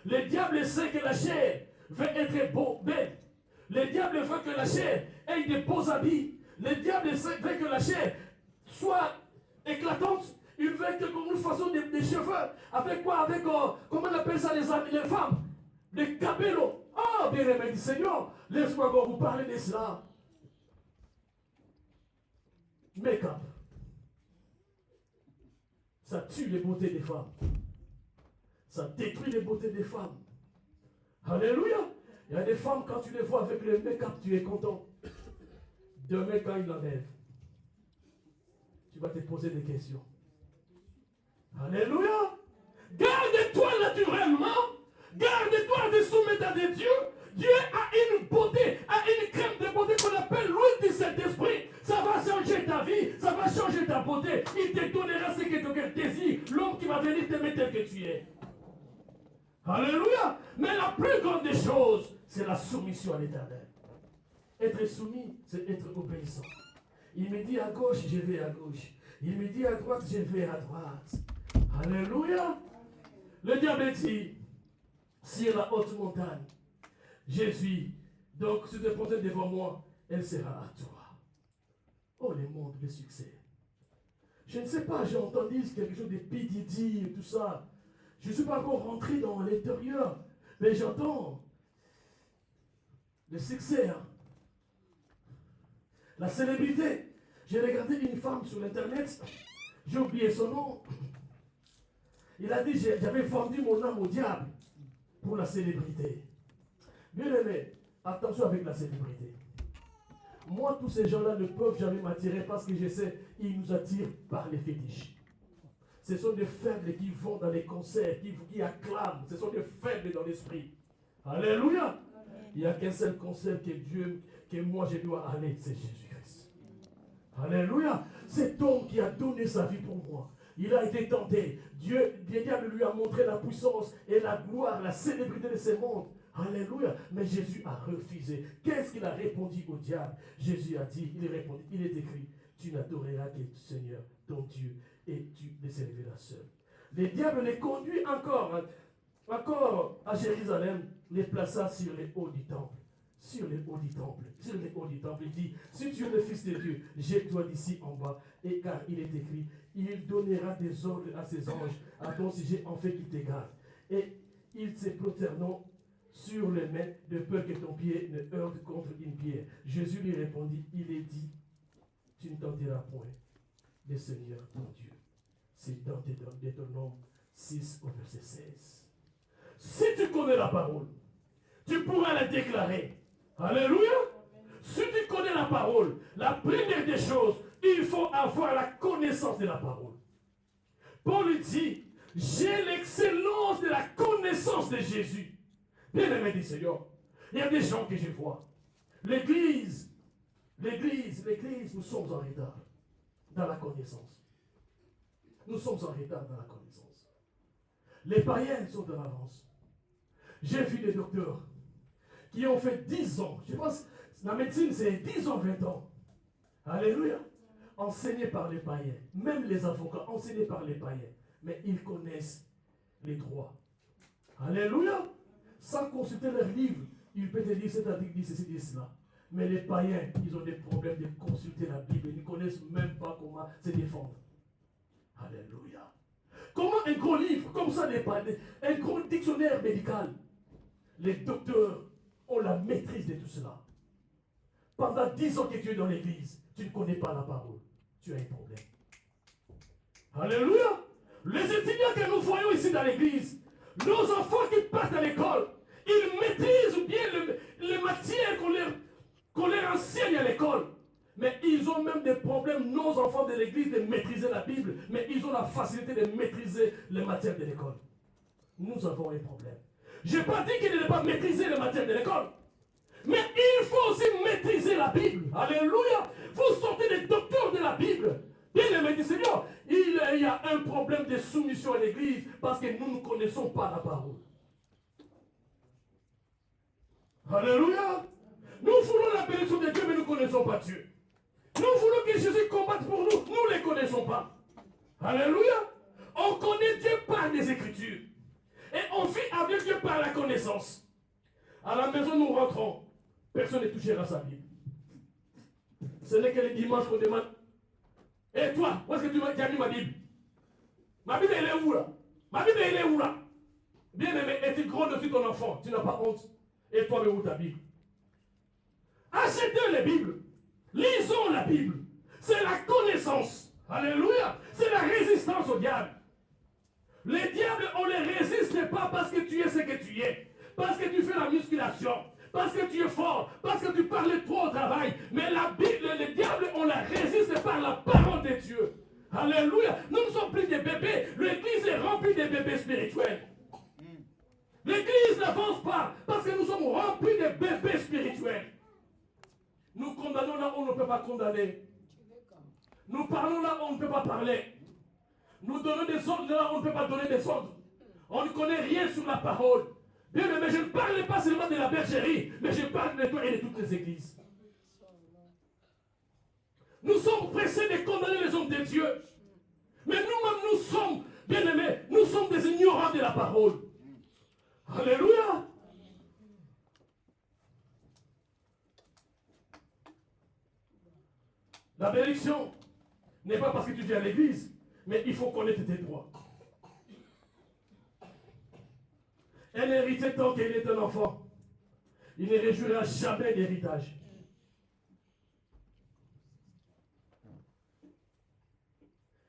Le diable sait que la chair veut être beau, belle. Le diable veut que la chair ait de beaux habits. Le diable veut que la chair soit éclatante. Il veut que comme nous faisons des cheveux. Avec quoi? Avec, comment on appelle ça les femmes? Des cabellos. Oh, bien aimé du Seigneur, laisse-moi encore vous parler de cela. Make-up. Ça tue les beautés des femmes. Ça détruit les beautés des femmes. Alléluia. Il y a des femmes, quand tu les vois avec le make-up, tu es content. Demain, quand ils l'enlèvent, tu vas te poser des questions. Alléluia. Garde-toi naturellement. Garde-toi de soumettre à des dieux. Dieu a une beauté, a une crème de beauté qu'on appelle l'huile du Saint-Esprit. Ça va changer ta vie, ça va changer ta beauté. Il te donnera ce que ton cœur désire. L'homme qui va venir t'aimer tel que tu es. Alléluia. Mais la plus grande des choses, c'est la soumission à l'Éternel. Être soumis, c'est être obéissant. Il me dit à gauche, je vais à gauche. Il me dit à droite, je vais à droite. Alléluia. Le diable dit, sur la haute montagne, Jésus, donc si tu te poses devant moi, elle sera à toi. Oh, le monde, le succès. Je ne sais pas, j'ai entendu quelque chose de PDD et tout ça. Je ne suis pas encore rentré dans l'intérieur, mais j'entends le succès, hein. La célébrité. J'ai regardé une femme sur l'internet, j'ai oublié son nom. Il a dit, j'avais vendu mon âme au diable pour la célébrité. Bien aimé, attention avec la célébrité. Moi, tous ces gens-là ne peuvent jamais m'attirer parce que je sais, ils nous attirent par les fétiches. Ce sont des faibles qui vont dans les concerts, qui acclament. Ce sont des faibles dans l'esprit. Alléluia. Il n'y a qu'un seul concert que moi je dois aller, c'est Jésus-Christ. Alléluia. Cet homme qui a donné sa vie pour moi. Il a été tenté. Dieu, le diable lui a montré la puissance et la gloire, la célébrité de ce monde. Alléluia. Mais Jésus a refusé. Qu'est-ce qu'il a répondu au diable? Jésus a dit, il est écrit, tu n'adoreras que le Seigneur, ton Dieu, et tu les serviras seul. Le diable les conduit encore à Jérusalem, les plaça sur les hauts du temple. Sur les hauts du temple. Sur les hauts du temple. Il dit, si tu es le Fils de Dieu, jette-toi d'ici en bas. Et car il est écrit, il donnera des ordres à ses anges, à ton sujet, en fait qu'ils te gardent. Et ils se prosterneront sur les mains, de peur que ton pied ne heurte contre une pierre. Jésus lui répondit, il est dit, tu ne tenteras point le Seigneur ton Dieu. C'est dans Deutéronome 6 au verset 16. Si tu connais la parole, tu pourras la déclarer. Alléluia. Si tu connais la parole, la première des choses, il faut avoir la connaissance de la parole. Paul dit, j'ai l'excellence de la connaissance de Jésus. Bien aimé du Seigneur, il y a des gens que je vois. L'église, nous sommes en retard dans la connaissance. Nous sommes en retard dans la connaissance. Les païens sont en avance. J'ai vu des docteurs qui ont fait 10 ans, je pense, la médecine c'est 10 ans, 20 ans. Alléluia. Enseignés par les païens, même les avocats enseignés par les païens, mais ils connaissent les droits. Alléluia. Sans consulter leurs livres, ils peuvent te dire cet article dit ceci, dit cela. Mais les païens, ils ont des problèmes de consulter la Bible, ils ne connaissent même pas comment se défendre. Alléluia. Comment un gros livre, comme ça, un gros dictionnaire médical, les docteurs ont la maîtrise de tout cela. Pendant 10 ans que tu es dans l'église, tu ne connais pas la parole. Tu as un problème. Alléluia. Les étudiants que nous voyons ici dans l'église, nos enfants qui partent à l'école, ils maîtrisent bien les matières qu'on leur enseigne à l'école. Mais ils ont même des problèmes, nos enfants de l'église, de maîtriser la Bible, mais ils ont la facilité de maîtriser les matières de l'école. Nous avons un problème. Je n'ai pas dit qu'ils ne pas maîtriser les matières de l'école. Mais il faut aussi maîtriser la Bible. Alléluia. Vous sortez des docteurs de la Bible. Bien aimé du Seigneur, il y a un problème de soumission à l'église parce que nous ne connaissons pas la parole. Alléluia. Nous voulons la bénédiction de Dieu, mais nous ne connaissons pas Dieu. Nous voulons que Jésus combatte pour nous, nous ne les connaissons pas. Alléluia. On connaît Dieu par les Écritures. Et on vit avec Dieu par la connaissance. À la maison, nous rentrons. Personne ne touchera sa Bible. Ce n'est que les dimanches qu'on demande. Et toi, où est-ce que tu as mis ma Bible? Ma Bible, elle est où là? Ma Bible, elle est où là? Bien aimé, es-tu gros dessus ton enfant? Tu n'as pas honte. Et toi, mais où ta Bible? Achetez les Bibles. Lisons la Bible. C'est la connaissance. Alléluia. C'est la résistance au diable. Les diables, on ne les résiste pas parce que tu es ce que tu es. Parce que tu fais la musculation. Parce que tu es fort. Parce que tu parles trop au travail. Mais la Bible, les diables, on la résiste par la parole de Dieu. Alléluia. Nous ne sommes plus des bébés. L'église est remplie de bébés spirituels. L'église n'avance pas parce que nous sommes remplis de bébés spirituels. Nous condamnons là où on ne peut pas condamner. Nous parlons là où on ne peut pas parler. Nous donnons des ordres là où on ne peut pas donner des ordres. On ne connaît rien sur la parole. Bien, mais je ne parle pas seulement de la bergerie, mais je parle de toi et de toutes les églises. Nous sommes pressés de condamner les hommes de Dieu. Mais nous-mêmes, nous sommes, bien aimés, nous sommes des ignorants de la parole. Alléluia. La bénédiction n'est pas parce que tu viens à l'église, mais il faut connaître tes droits. Un héritier tant qu'il est un enfant, il ne réjouira jamais d'héritage.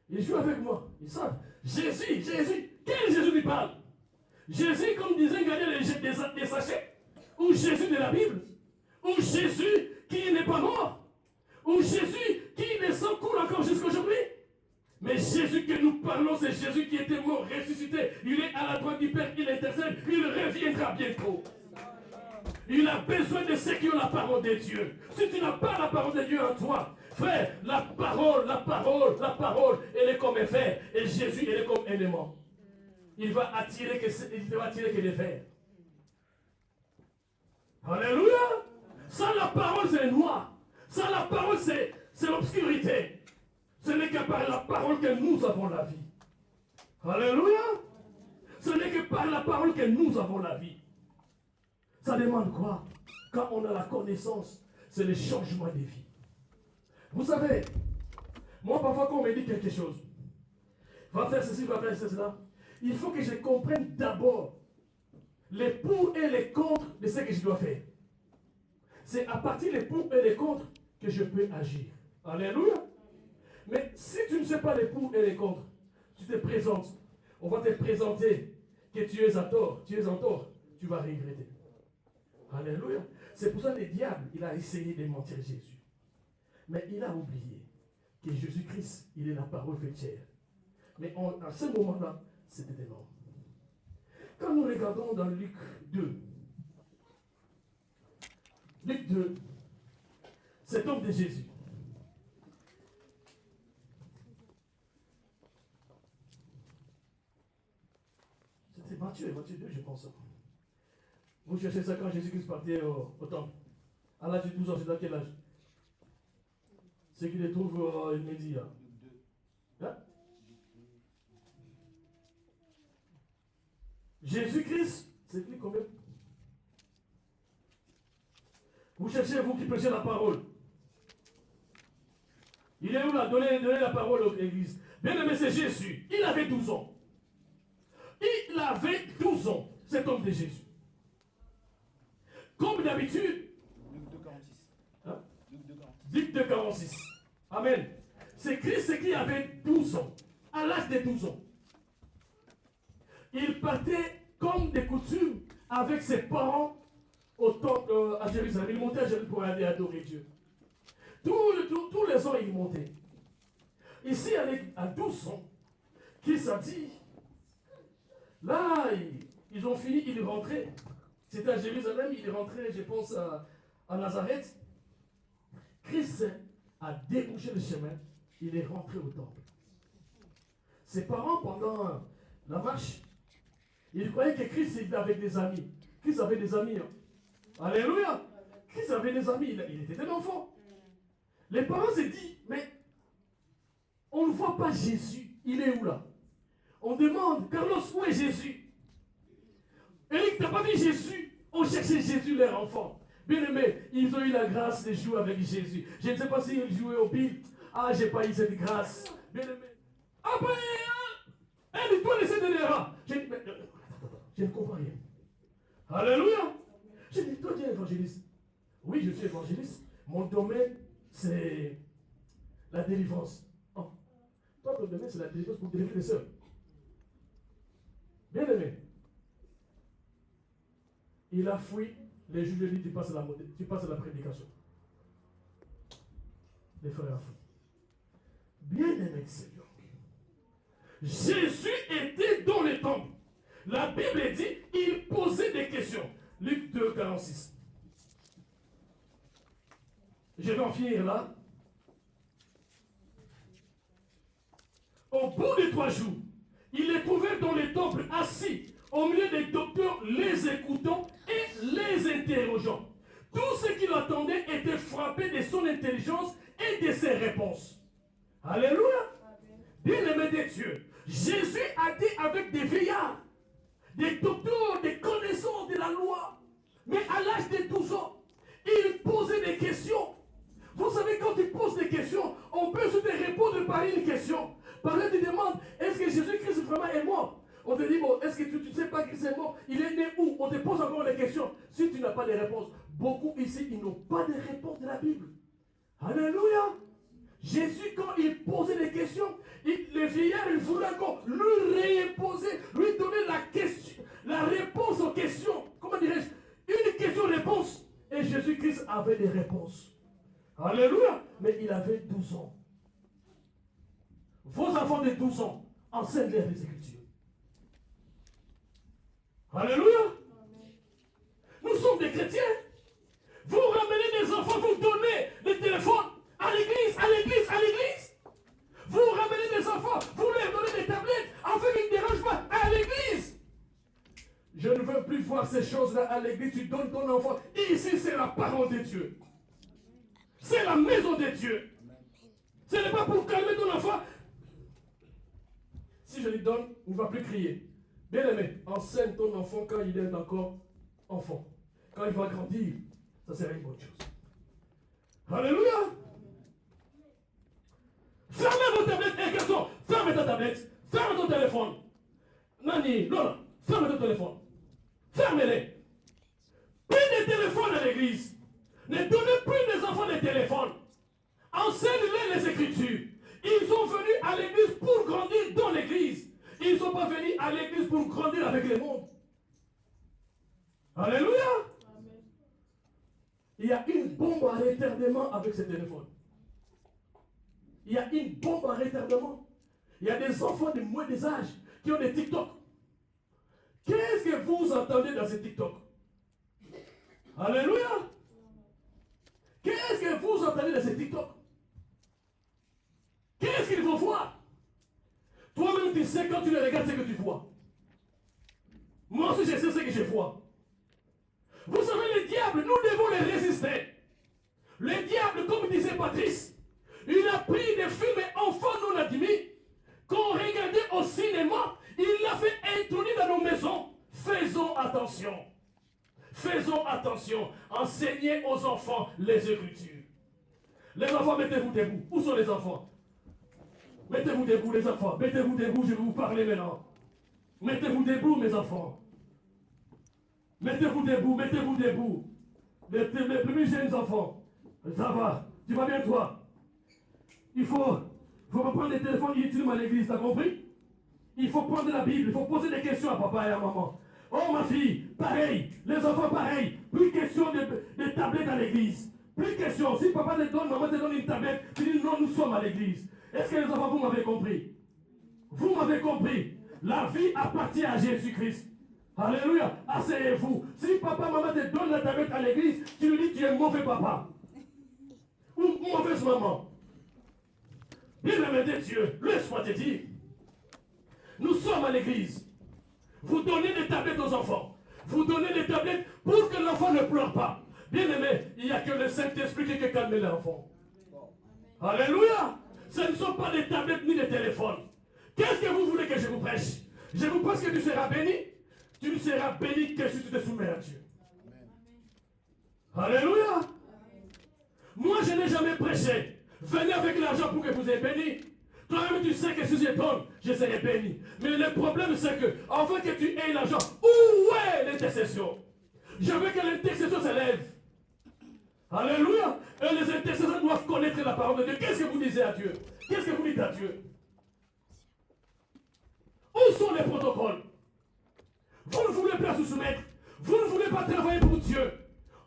Ils jouent avec moi, ils savent. Jésus, quel Jésus lui parle? Jésus, comme disait Gagné des sachets, ou Jésus de la Bible, ou Jésus qui n'est pas mort. Jésus qui les sang coule encore jusqu'à aujourd'hui. Mais Jésus que nous parlons, c'est Jésus qui était mort, ressuscité. Il est à la droite du Père, il intercède, il reviendra bientôt. Il a besoin de ceux qui ont la parole de Dieu. Si tu n'as pas la parole de Dieu en toi, frère, la parole, elle est comme un fer. Et Jésus, elle est comme un aimant. Il va attirer que les vers. Alléluia. Sans la parole, c'est noir. Sans la parole, c'est l'obscurité. Ce n'est que par la parole que nous avons la vie. Alléluia. Ce n'est que par la parole que nous avons la vie. Ça demande quoi? Quand on a la connaissance, c'est le changement de vie. Vous savez, moi parfois quand on me dit quelque chose, va faire ceci, va faire cela, il faut que je comprenne d'abord les pour et les contre de ce que je dois faire. C'est à partir des pour et les contre que je peux agir. Alléluia. Mais si tu ne sais pas les pour et les contre, tu te présentes, on va te présenter que tu es à tort, tu es en tort, tu vas regretter. Alléluia. C'est pour ça que le diable, il a essayé de mentir Jésus. Mais il a oublié que Jésus-Christ, il est la parole faite chair. Mais à ce moment-là, c'était énorme. Quand nous regardons dans Luc 2, cet homme de Jésus, c'était Matthieu 2, je pense. Vous cherchez ça quand Jésus-Christ partait au temple. À l'âge de 12 ans, c'est à quel âge? C'est qu'il les trouve, il me dit là. Hein? Jésus-Christ, c'est qui combien? Vous cherchez, vous qui prêchez la parole. Il est où là? Donnez la parole à l'église. Bien aimé, c'est Jésus. Il avait 12 ans. Il avait 12 ans, cet homme de Jésus. Comme d'habitude. Luc 2,46. Hein? Luc 2,46. Luc 2,46. Amen. C'est Christ qui avait 12 ans. À l'âge de 12 ans. Il partait comme de coutume avec ses parents au temple à Jérusalem. Il montait à Jérusalem pour aller adorer Dieu. Tous les ans, il montait. Ici, à 12 ans, Christ a dit, là, ils ont fini, il est rentré. C'était à Jérusalem, il est rentré, je pense, à Nazareth. Christ a débouché le chemin, il est rentré au temple. Ses parents, pendant la marche, ils croyaient que Christ était avec des amis. Christ avait des amis. Hein. Alléluia. Christ avait des amis, il était un enfant. Les parents se disent, mais on ne voit pas Jésus, il est où là? On demande, Carlos, où est Jésus? Eric, t'as pas vu Jésus? On cherchait Jésus, leur enfant. Bien aimé, ils ont eu la grâce de jouer avec Jésus. Je ne sais pas s'ils jouaient au pile. Ah, j'ai pas eu cette grâce. Bien aimé. Après, elle doit laisser de l'erreur. Je ne comprends rien. Alléluia. Je dis, toi, tu es évangéliste. Oui, je suis évangéliste. Mon domaine, c'est la délivrance. Oh. Toi, ton domaine, c'est la délivrance pour délivrer les sœurs. Bien aimé. Il a fui. Les juges lui disent, tu passes à la prédication. Les frères ont fui. Bien aimé Seigneur. Jésus était dans le temple. La Bible dit, il posait des questions. Luc 2,46. Je vais en finir là. Au bout de 3 jours, il les trouvait dans le temple assis, au milieu des docteurs, les écoutant et les interrogeant. Tous ceux qui l'attendaient étaient frappés de son intelligence et de ses réponses. Alléluia. Bien-aimé de Dieu, Jésus a dit avec des vieillards, des docteurs, des connaissants de la loi, mais à l'âge de 12 ans, il posait des questions. Vous savez, quand il pose des questions, on peut se répondre par une question. Par là, tu demandes, est-ce que Jésus-Christ vraiment est mort? On te dit, bon, est-ce que tu ne sais pas qu'il est mort? Il est né où? On te pose encore des questions. Si tu n'as pas de réponse, beaucoup ici, ils n'ont pas de réponse de la Bible. Alléluia. Jésus, quand il posait des questions, les vieillards, ils voulaient encore lui reposer, lui donner la réponse aux questions. Comment dirais-je? Une question-réponse. Et Jésus-Christ avait des réponses. Alléluia. Mais il avait 12 ans. Vos enfants de 12 ans enseignent-leur les Écritures. Alléluia. Nous sommes des chrétiens. Vous ramenez des enfants, vous donnez des téléphones à l'église, à l'église, à l'église. Vous ramenez des enfants, vous leur donnez des tablettes afin qu'ils ne dérangent pas à l'église. Je ne veux plus voir ces choses-là à l'église. Tu donnes ton enfant. Ici, c'est la parole de Dieu. C'est la maison de Dieu. Ce n'est pas pour calmer ton enfant. Si je lui donne, il ne va plus crier. Bien aimé, enseigne ton enfant quand il est encore enfant. Quand il va grandir, ça sera une bonne chose. Alléluia. Fermez vos tablettes, et garçon, fermez ta tablette, fermez ton téléphone. Nani, Lola, fermez ton téléphone. Fermez-les. Plus de téléphones à l'église. Ne donnez plus des enfants des téléphones. Enseignez-les les Écritures. Ils sont venus à l'église pour grandir dans l'église. Ils ne sont pas venus à l'église pour grandir avec le monde. Alléluia. Amen. Il y a une bombe à retardement avec ce téléphone. Il y a une bombe à retardement. Il y a des enfants de moins des âges qui ont des TikTok. Qu'est-ce que vous entendez dans ces TikTok? Alléluia. Qu'est-ce que vous entendez dans ces TikTok? Qu'est-ce qu'ils vont voir? Toi-même, tu sais quand tu les regardes ce que tu vois. Moi aussi, je sais ce que je vois. Vous savez, le diable, nous devons les résister. Le diable, comme disait Patrice, il a pris des films enfants non admis qu'on regardait au cinéma. Il l'a fait introduire dans nos maisons. Faisons attention. Faisons attention. Enseignez aux enfants les Écritures. Les enfants, mettez-vous debout. Où sont les enfants? Mettez-vous debout, les enfants. Mettez-vous debout, je vais vous parler maintenant. Mettez-vous debout, mes enfants. Mettez-vous debout, mettez-vous debout. Mes plus jeunes enfants. Ça va. Tu vas bien, toi? Il faut pas prendre les téléphones inutilement à l'église, t'as compris? Il faut prendre la Bible, il faut poser des questions à papa et à maman. Oh ma fille, pareil, les enfants pareil, plus question de tablettes à l'église. Plus question, si papa te donne, maman te donne une tablette, tu dis non, nous sommes à l'église. Est-ce que les enfants, vous m'avez compris? Vous m'avez compris? La vie appartient à Jésus-Christ. Alléluia, asseyez-vous. Si papa, maman te donne la tablette à l'église, tu lui dis tu es mauvais papa. Ou mauvaise maman. Bien-aimé de Dieu, laisse-moi te dire. Nous sommes à l'église. Vous donnez des tablettes aux enfants. Vous donnez des tablettes pour que l'enfant ne pleure pas. Bien-aimé, il n'y a que le Saint-Esprit qui peut calmer l'enfant. Alléluia. Ce ne sont pas des tablettes ni des téléphones. Qu'est-ce que vous voulez que je vous prêche? Je vous prêche que tu seras béni. Tu ne seras béni que si tu te soumets à Dieu. Alléluia. Moi, je n'ai jamais prêché. Venez avec l'argent pour que vous ayez béni. Toi-même, tu sais que si je donne, je serai béni. Mais le problème, c'est que, afin que tu aies l'argent, où est l'intercession? Je veux que l'intercession s'élève. Alléluia. Et les intercesseurs doivent connaître la parole de Dieu. Qu'est-ce que vous disiez à Dieu? Qu'est-ce que vous dites à Dieu? Où sont les protocoles? Vous ne voulez pas vous soumettre. Vous ne voulez pas travailler pour Dieu.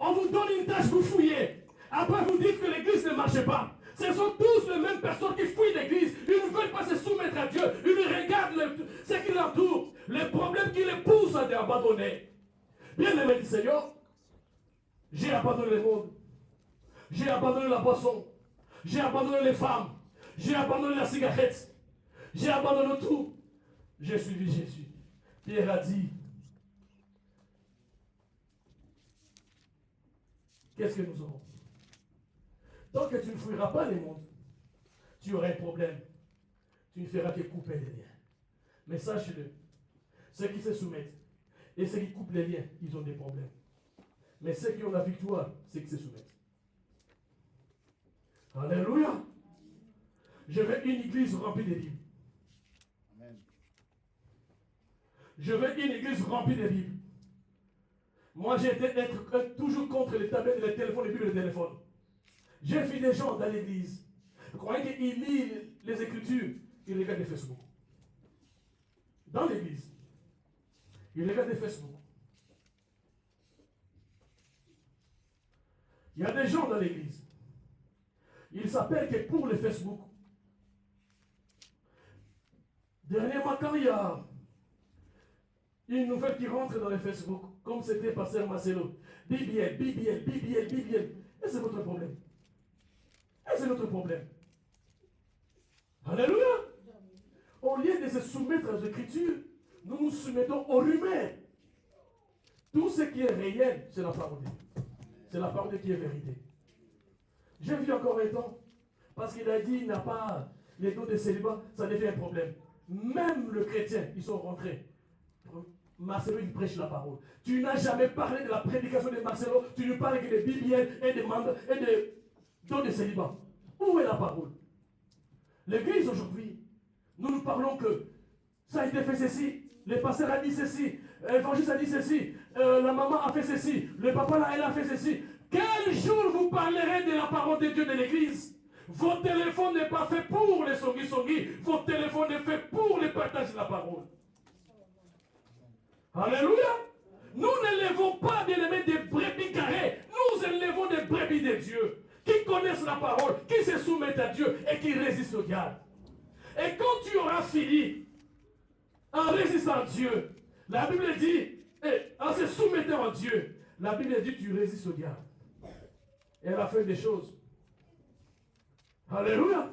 On vous donne une tâche, vous fouillez. Après, vous dites que l'église ne marche pas. Ce sont tous les mêmes personnes qui fouillent l'église. Ils ne veulent pas se soumettre à Dieu. Ils regardent ce qui l'entoure. Les problèmes qui les poussent à abandonner. Bien aimé du Seigneur, j'ai abandonné le monde. J'ai abandonné la boisson. J'ai abandonné les femmes. J'ai abandonné la cigarette. J'ai abandonné tout. J'ai suivi Jésus. Pierre a dit, qu'est-ce que nous aurons? Tant que tu ne fuiras pas les mondes, tu auras un problème. Tu ne feras que couper les liens. Mais sache-le, ceux qui se soumettent et ceux qui coupent les liens, ils ont des problèmes. Mais ceux qui ont la victoire, c'est qui se soumettent. Alléluia. Je veux une église remplie de Bibles. Je veux une église remplie de Bibles. Moi, j'ai été toujours contre les tablettes, les téléphones, les Bibles et les téléphones. J'ai vu des gens dans l'église. Vous croyez qu'ils lisent les Écritures, ils regardent les Facebook. Dans l'église, ils regardent les Facebook. Il y a des gens dans l'église. Il s'appelle que pour le Facebook. Dernièrement, quand il y a une nouvelle qui rentre dans le Facebook, comme c'était Pasteur Marcelo, BBL. Et c'est votre problème. Et c'est notre problème. Alléluia. Au lieu de se soumettre aux Écritures, nous nous soumettons aux rumeurs. Tout ce qui est réel, c'est la parole de Dieu. C'est la parole de Dieu qui est vérité. J'ai vu encore un temps, parce qu'il a dit il n'a pas les dons de célibat, ça devient un problème. Même le chrétien, ils sont rentrés. Marcelo, il prêche la parole. Tu n'as jamais parlé de la prédication de Marcelo, tu ne parles que des bibliens et des membres et des dons de célibat. Où est la parole? L'église aujourd'hui, nous parlons que ça a été fait ceci, le pasteur a dit ceci, l'évangile a dit ceci, la maman a fait ceci, le papa là, elle a fait ceci. Quel jour vous parlerez de la parole de Dieu de l'église? Votre téléphone n'est pas fait pour les songi, votre téléphone est fait pour le partage de la parole. Alléluia. Nous n'élevons pas des brebis carrées, nous élevons des brebis de Dieu, qui connaissent la parole, qui se soumettent à Dieu et qui résistent au diable. Et quand tu auras fini en résistant à Dieu, la Bible dit, en se soumettant à Dieu, la Bible dit tu résistes au diable. Et elle a fait des choses. Alléluia.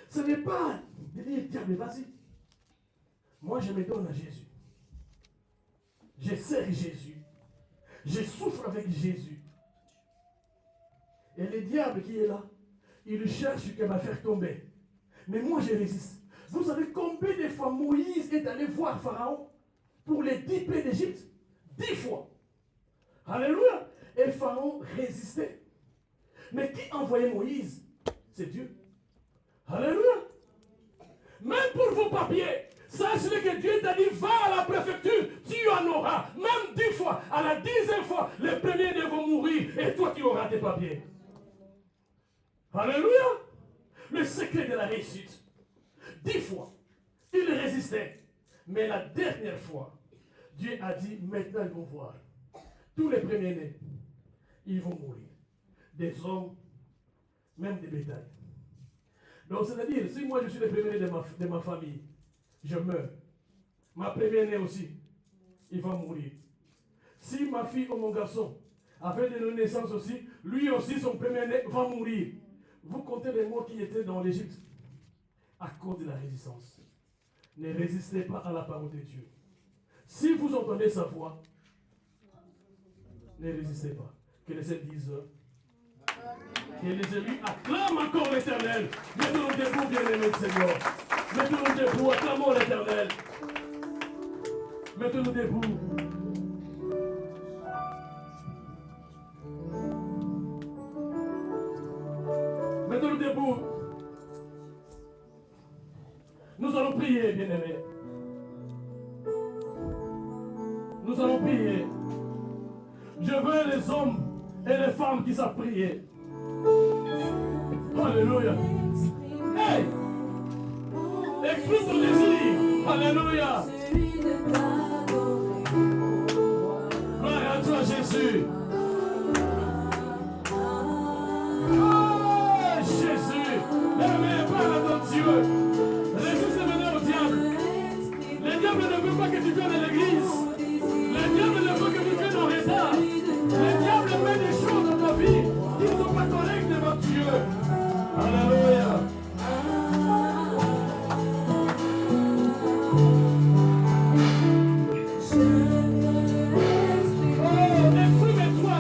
Ce n'est pas de dire diable, vas-y. Moi je me donne à Jésus. Je sers Jésus. Je souffre avec Jésus. Et le diable qui est là, il cherche qu'elle va faire tomber. Mais moi je résiste. Vous savez combien de fois Moïse est allé voir Pharaon pour les 10 plaies d'Égypte? 10 fois. Alléluia. Et Pharaon résistait. Mais qui envoyait Moïse? C'est Dieu. Alléluia. Même pour vos papiers, sachez que Dieu t'a dit, va à la préfecture, tu en auras. Même 10 fois, à la 10e fois, les premiers vont mourir et toi tu auras tes papiers. Alléluia. Le secret de la réussite. 10 fois, il résistait. Mais la dernière fois, Dieu a dit, maintenant ils vont voir. Tous les premiers-nés, ils vont mourir. Des hommes, même des bétails. Donc c'est-à-dire, si moi je suis le premier-né de ma famille, je meurs. Ma première-née aussi, il va mourir. Si ma fille ou mon garçon avait de naissance aussi, lui aussi, son premier-né va mourir. Vous comptez les morts qui étaient dans l'Égypte à cause de la résistance. Ne résistez pas à la parole de Dieu. Si vous entendez sa voix, ne résistez pas. Que les saints disent, que les élus acclament encore l'Éternel. Mettons-nous debout, bien-aimés du Seigneur. Mettons-nous debout, acclamons l'Éternel. Mettons-nous debout. Mettons-nous debout. Nous allons prier, bien-aimés. Nous allons prier. Je veux les hommes et les femmes qui savent prier. Alléluia. Hey! Exprime ton désir. Alléluia. Gloire à toi, Jésus. Oh, Jésus. Aimez pas ton Dieu. Résistez maintenant au diable. Le diable ne veut pas que tu viennes à l'église. Le diable ne veut que tu viennes au retard. Le diable met des choses dans ta vie qui ne sont pas correctes devant Dieu. Alléluia. Oh, exprime-toi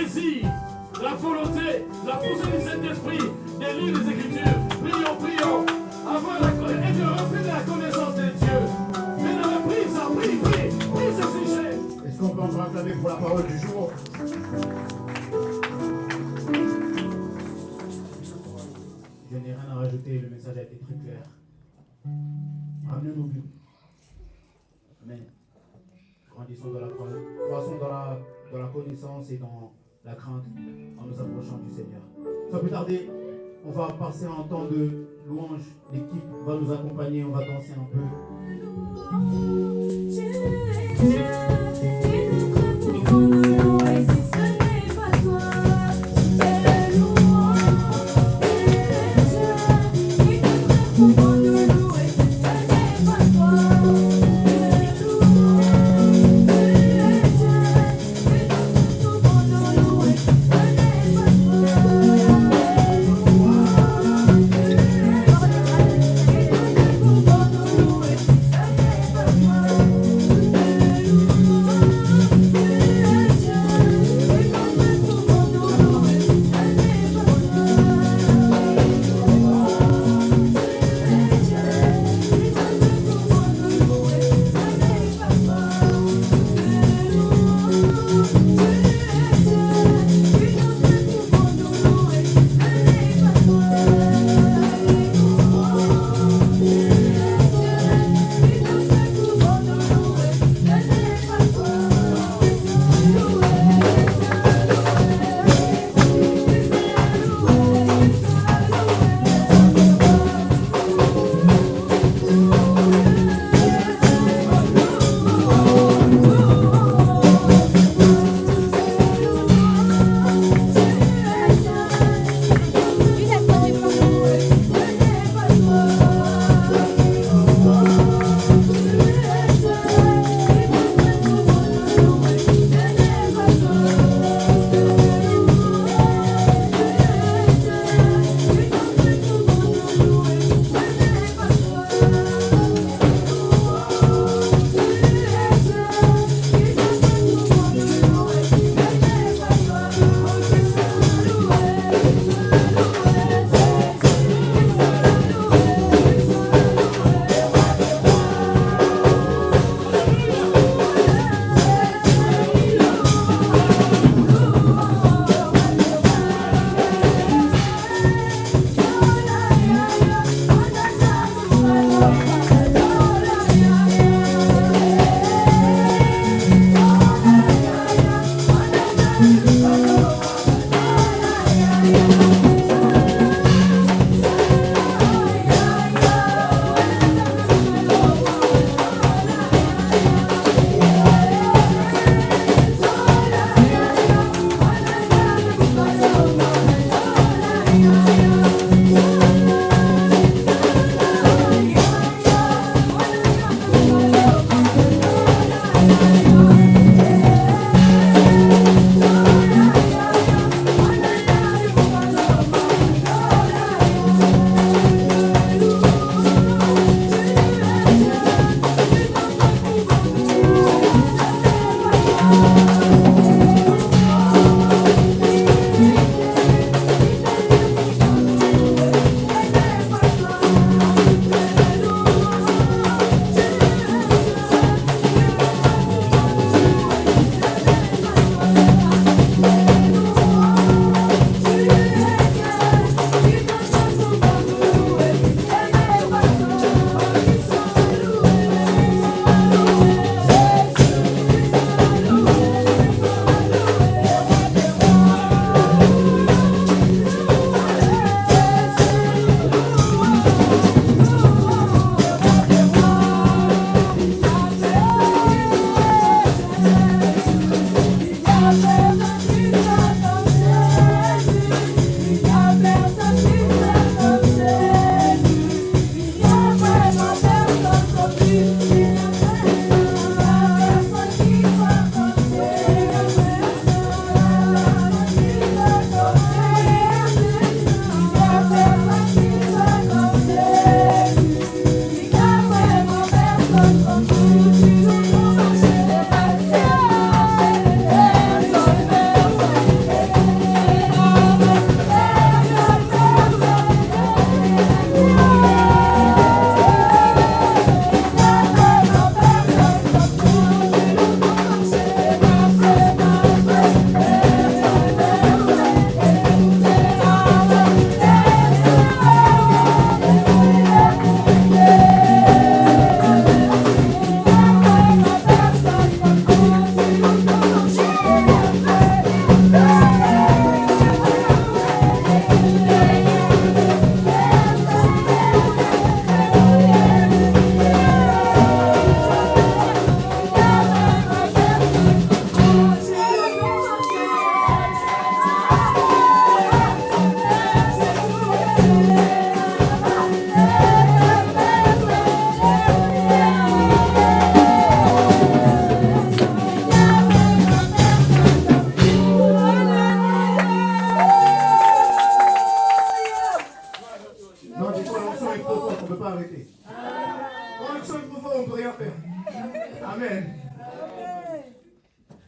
désir, la volonté, la poussée du Saint-Esprit, des livres des Écritures. Prions, prions, et de rentrer dans la connaissance de Dieu. Mais dans la prie, prie ce sujet. Est-ce qu'on peut encore acclamer pour la parole du jour? Je n'ai rien à rajouter, le message a été très clair. Ramenez nos buts. Amen. Grandissons dans la parole, croissons dans la connaissance et dans la crainte en nous approchant du Seigneur. Sans plus tarder, on va passer un temps de louange. L'équipe va nous accompagner, on va danser un peu. Thank you.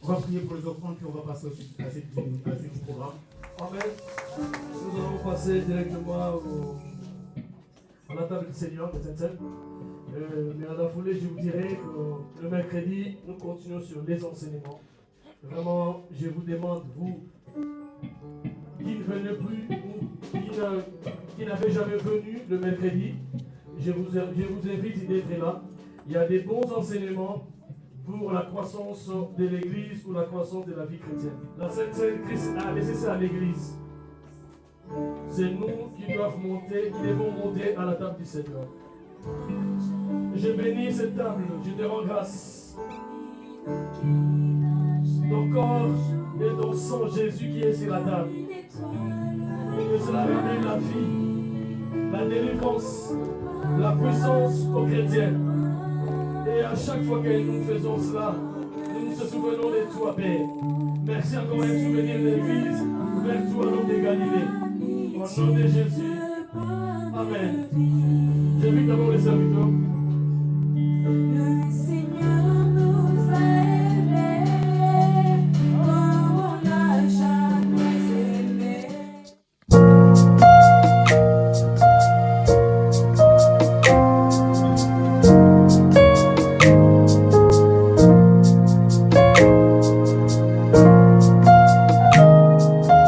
On va prier pour les offrandes, puis on va passer à la suite du programme. Amen. Nous allons passer directement à la table du Seigneur, des Saints. Mais à la foulée, je vous dirais que le mercredi, nous continuons sur les enseignements. Vraiment, je vous demande, vous qui ne venez plus ou qui n'avez jamais venu le mercredi, je vous invite d'être là. Il y a des bons enseignements pour la croissance de l'Église ou la croissance de la vie chrétienne. La Sainte Christ a laissé ça à l'Église. C'est nous qui devons monter à la table du Seigneur. Je bénis cette table, je te rends grâce. Ton corps et ton sang, Jésus qui est sur la table. Et que cela ramène la vie, la délivrance, la puissance aux chrétiens. Et à chaque fois que nous faisons cela, nous nous souvenons de toi, Père. Merci encore de souvenir de l'Église vers toi, l'homme de Galilée. Au nom de Jésus. Amen. J'invite d'abord les serviteurs.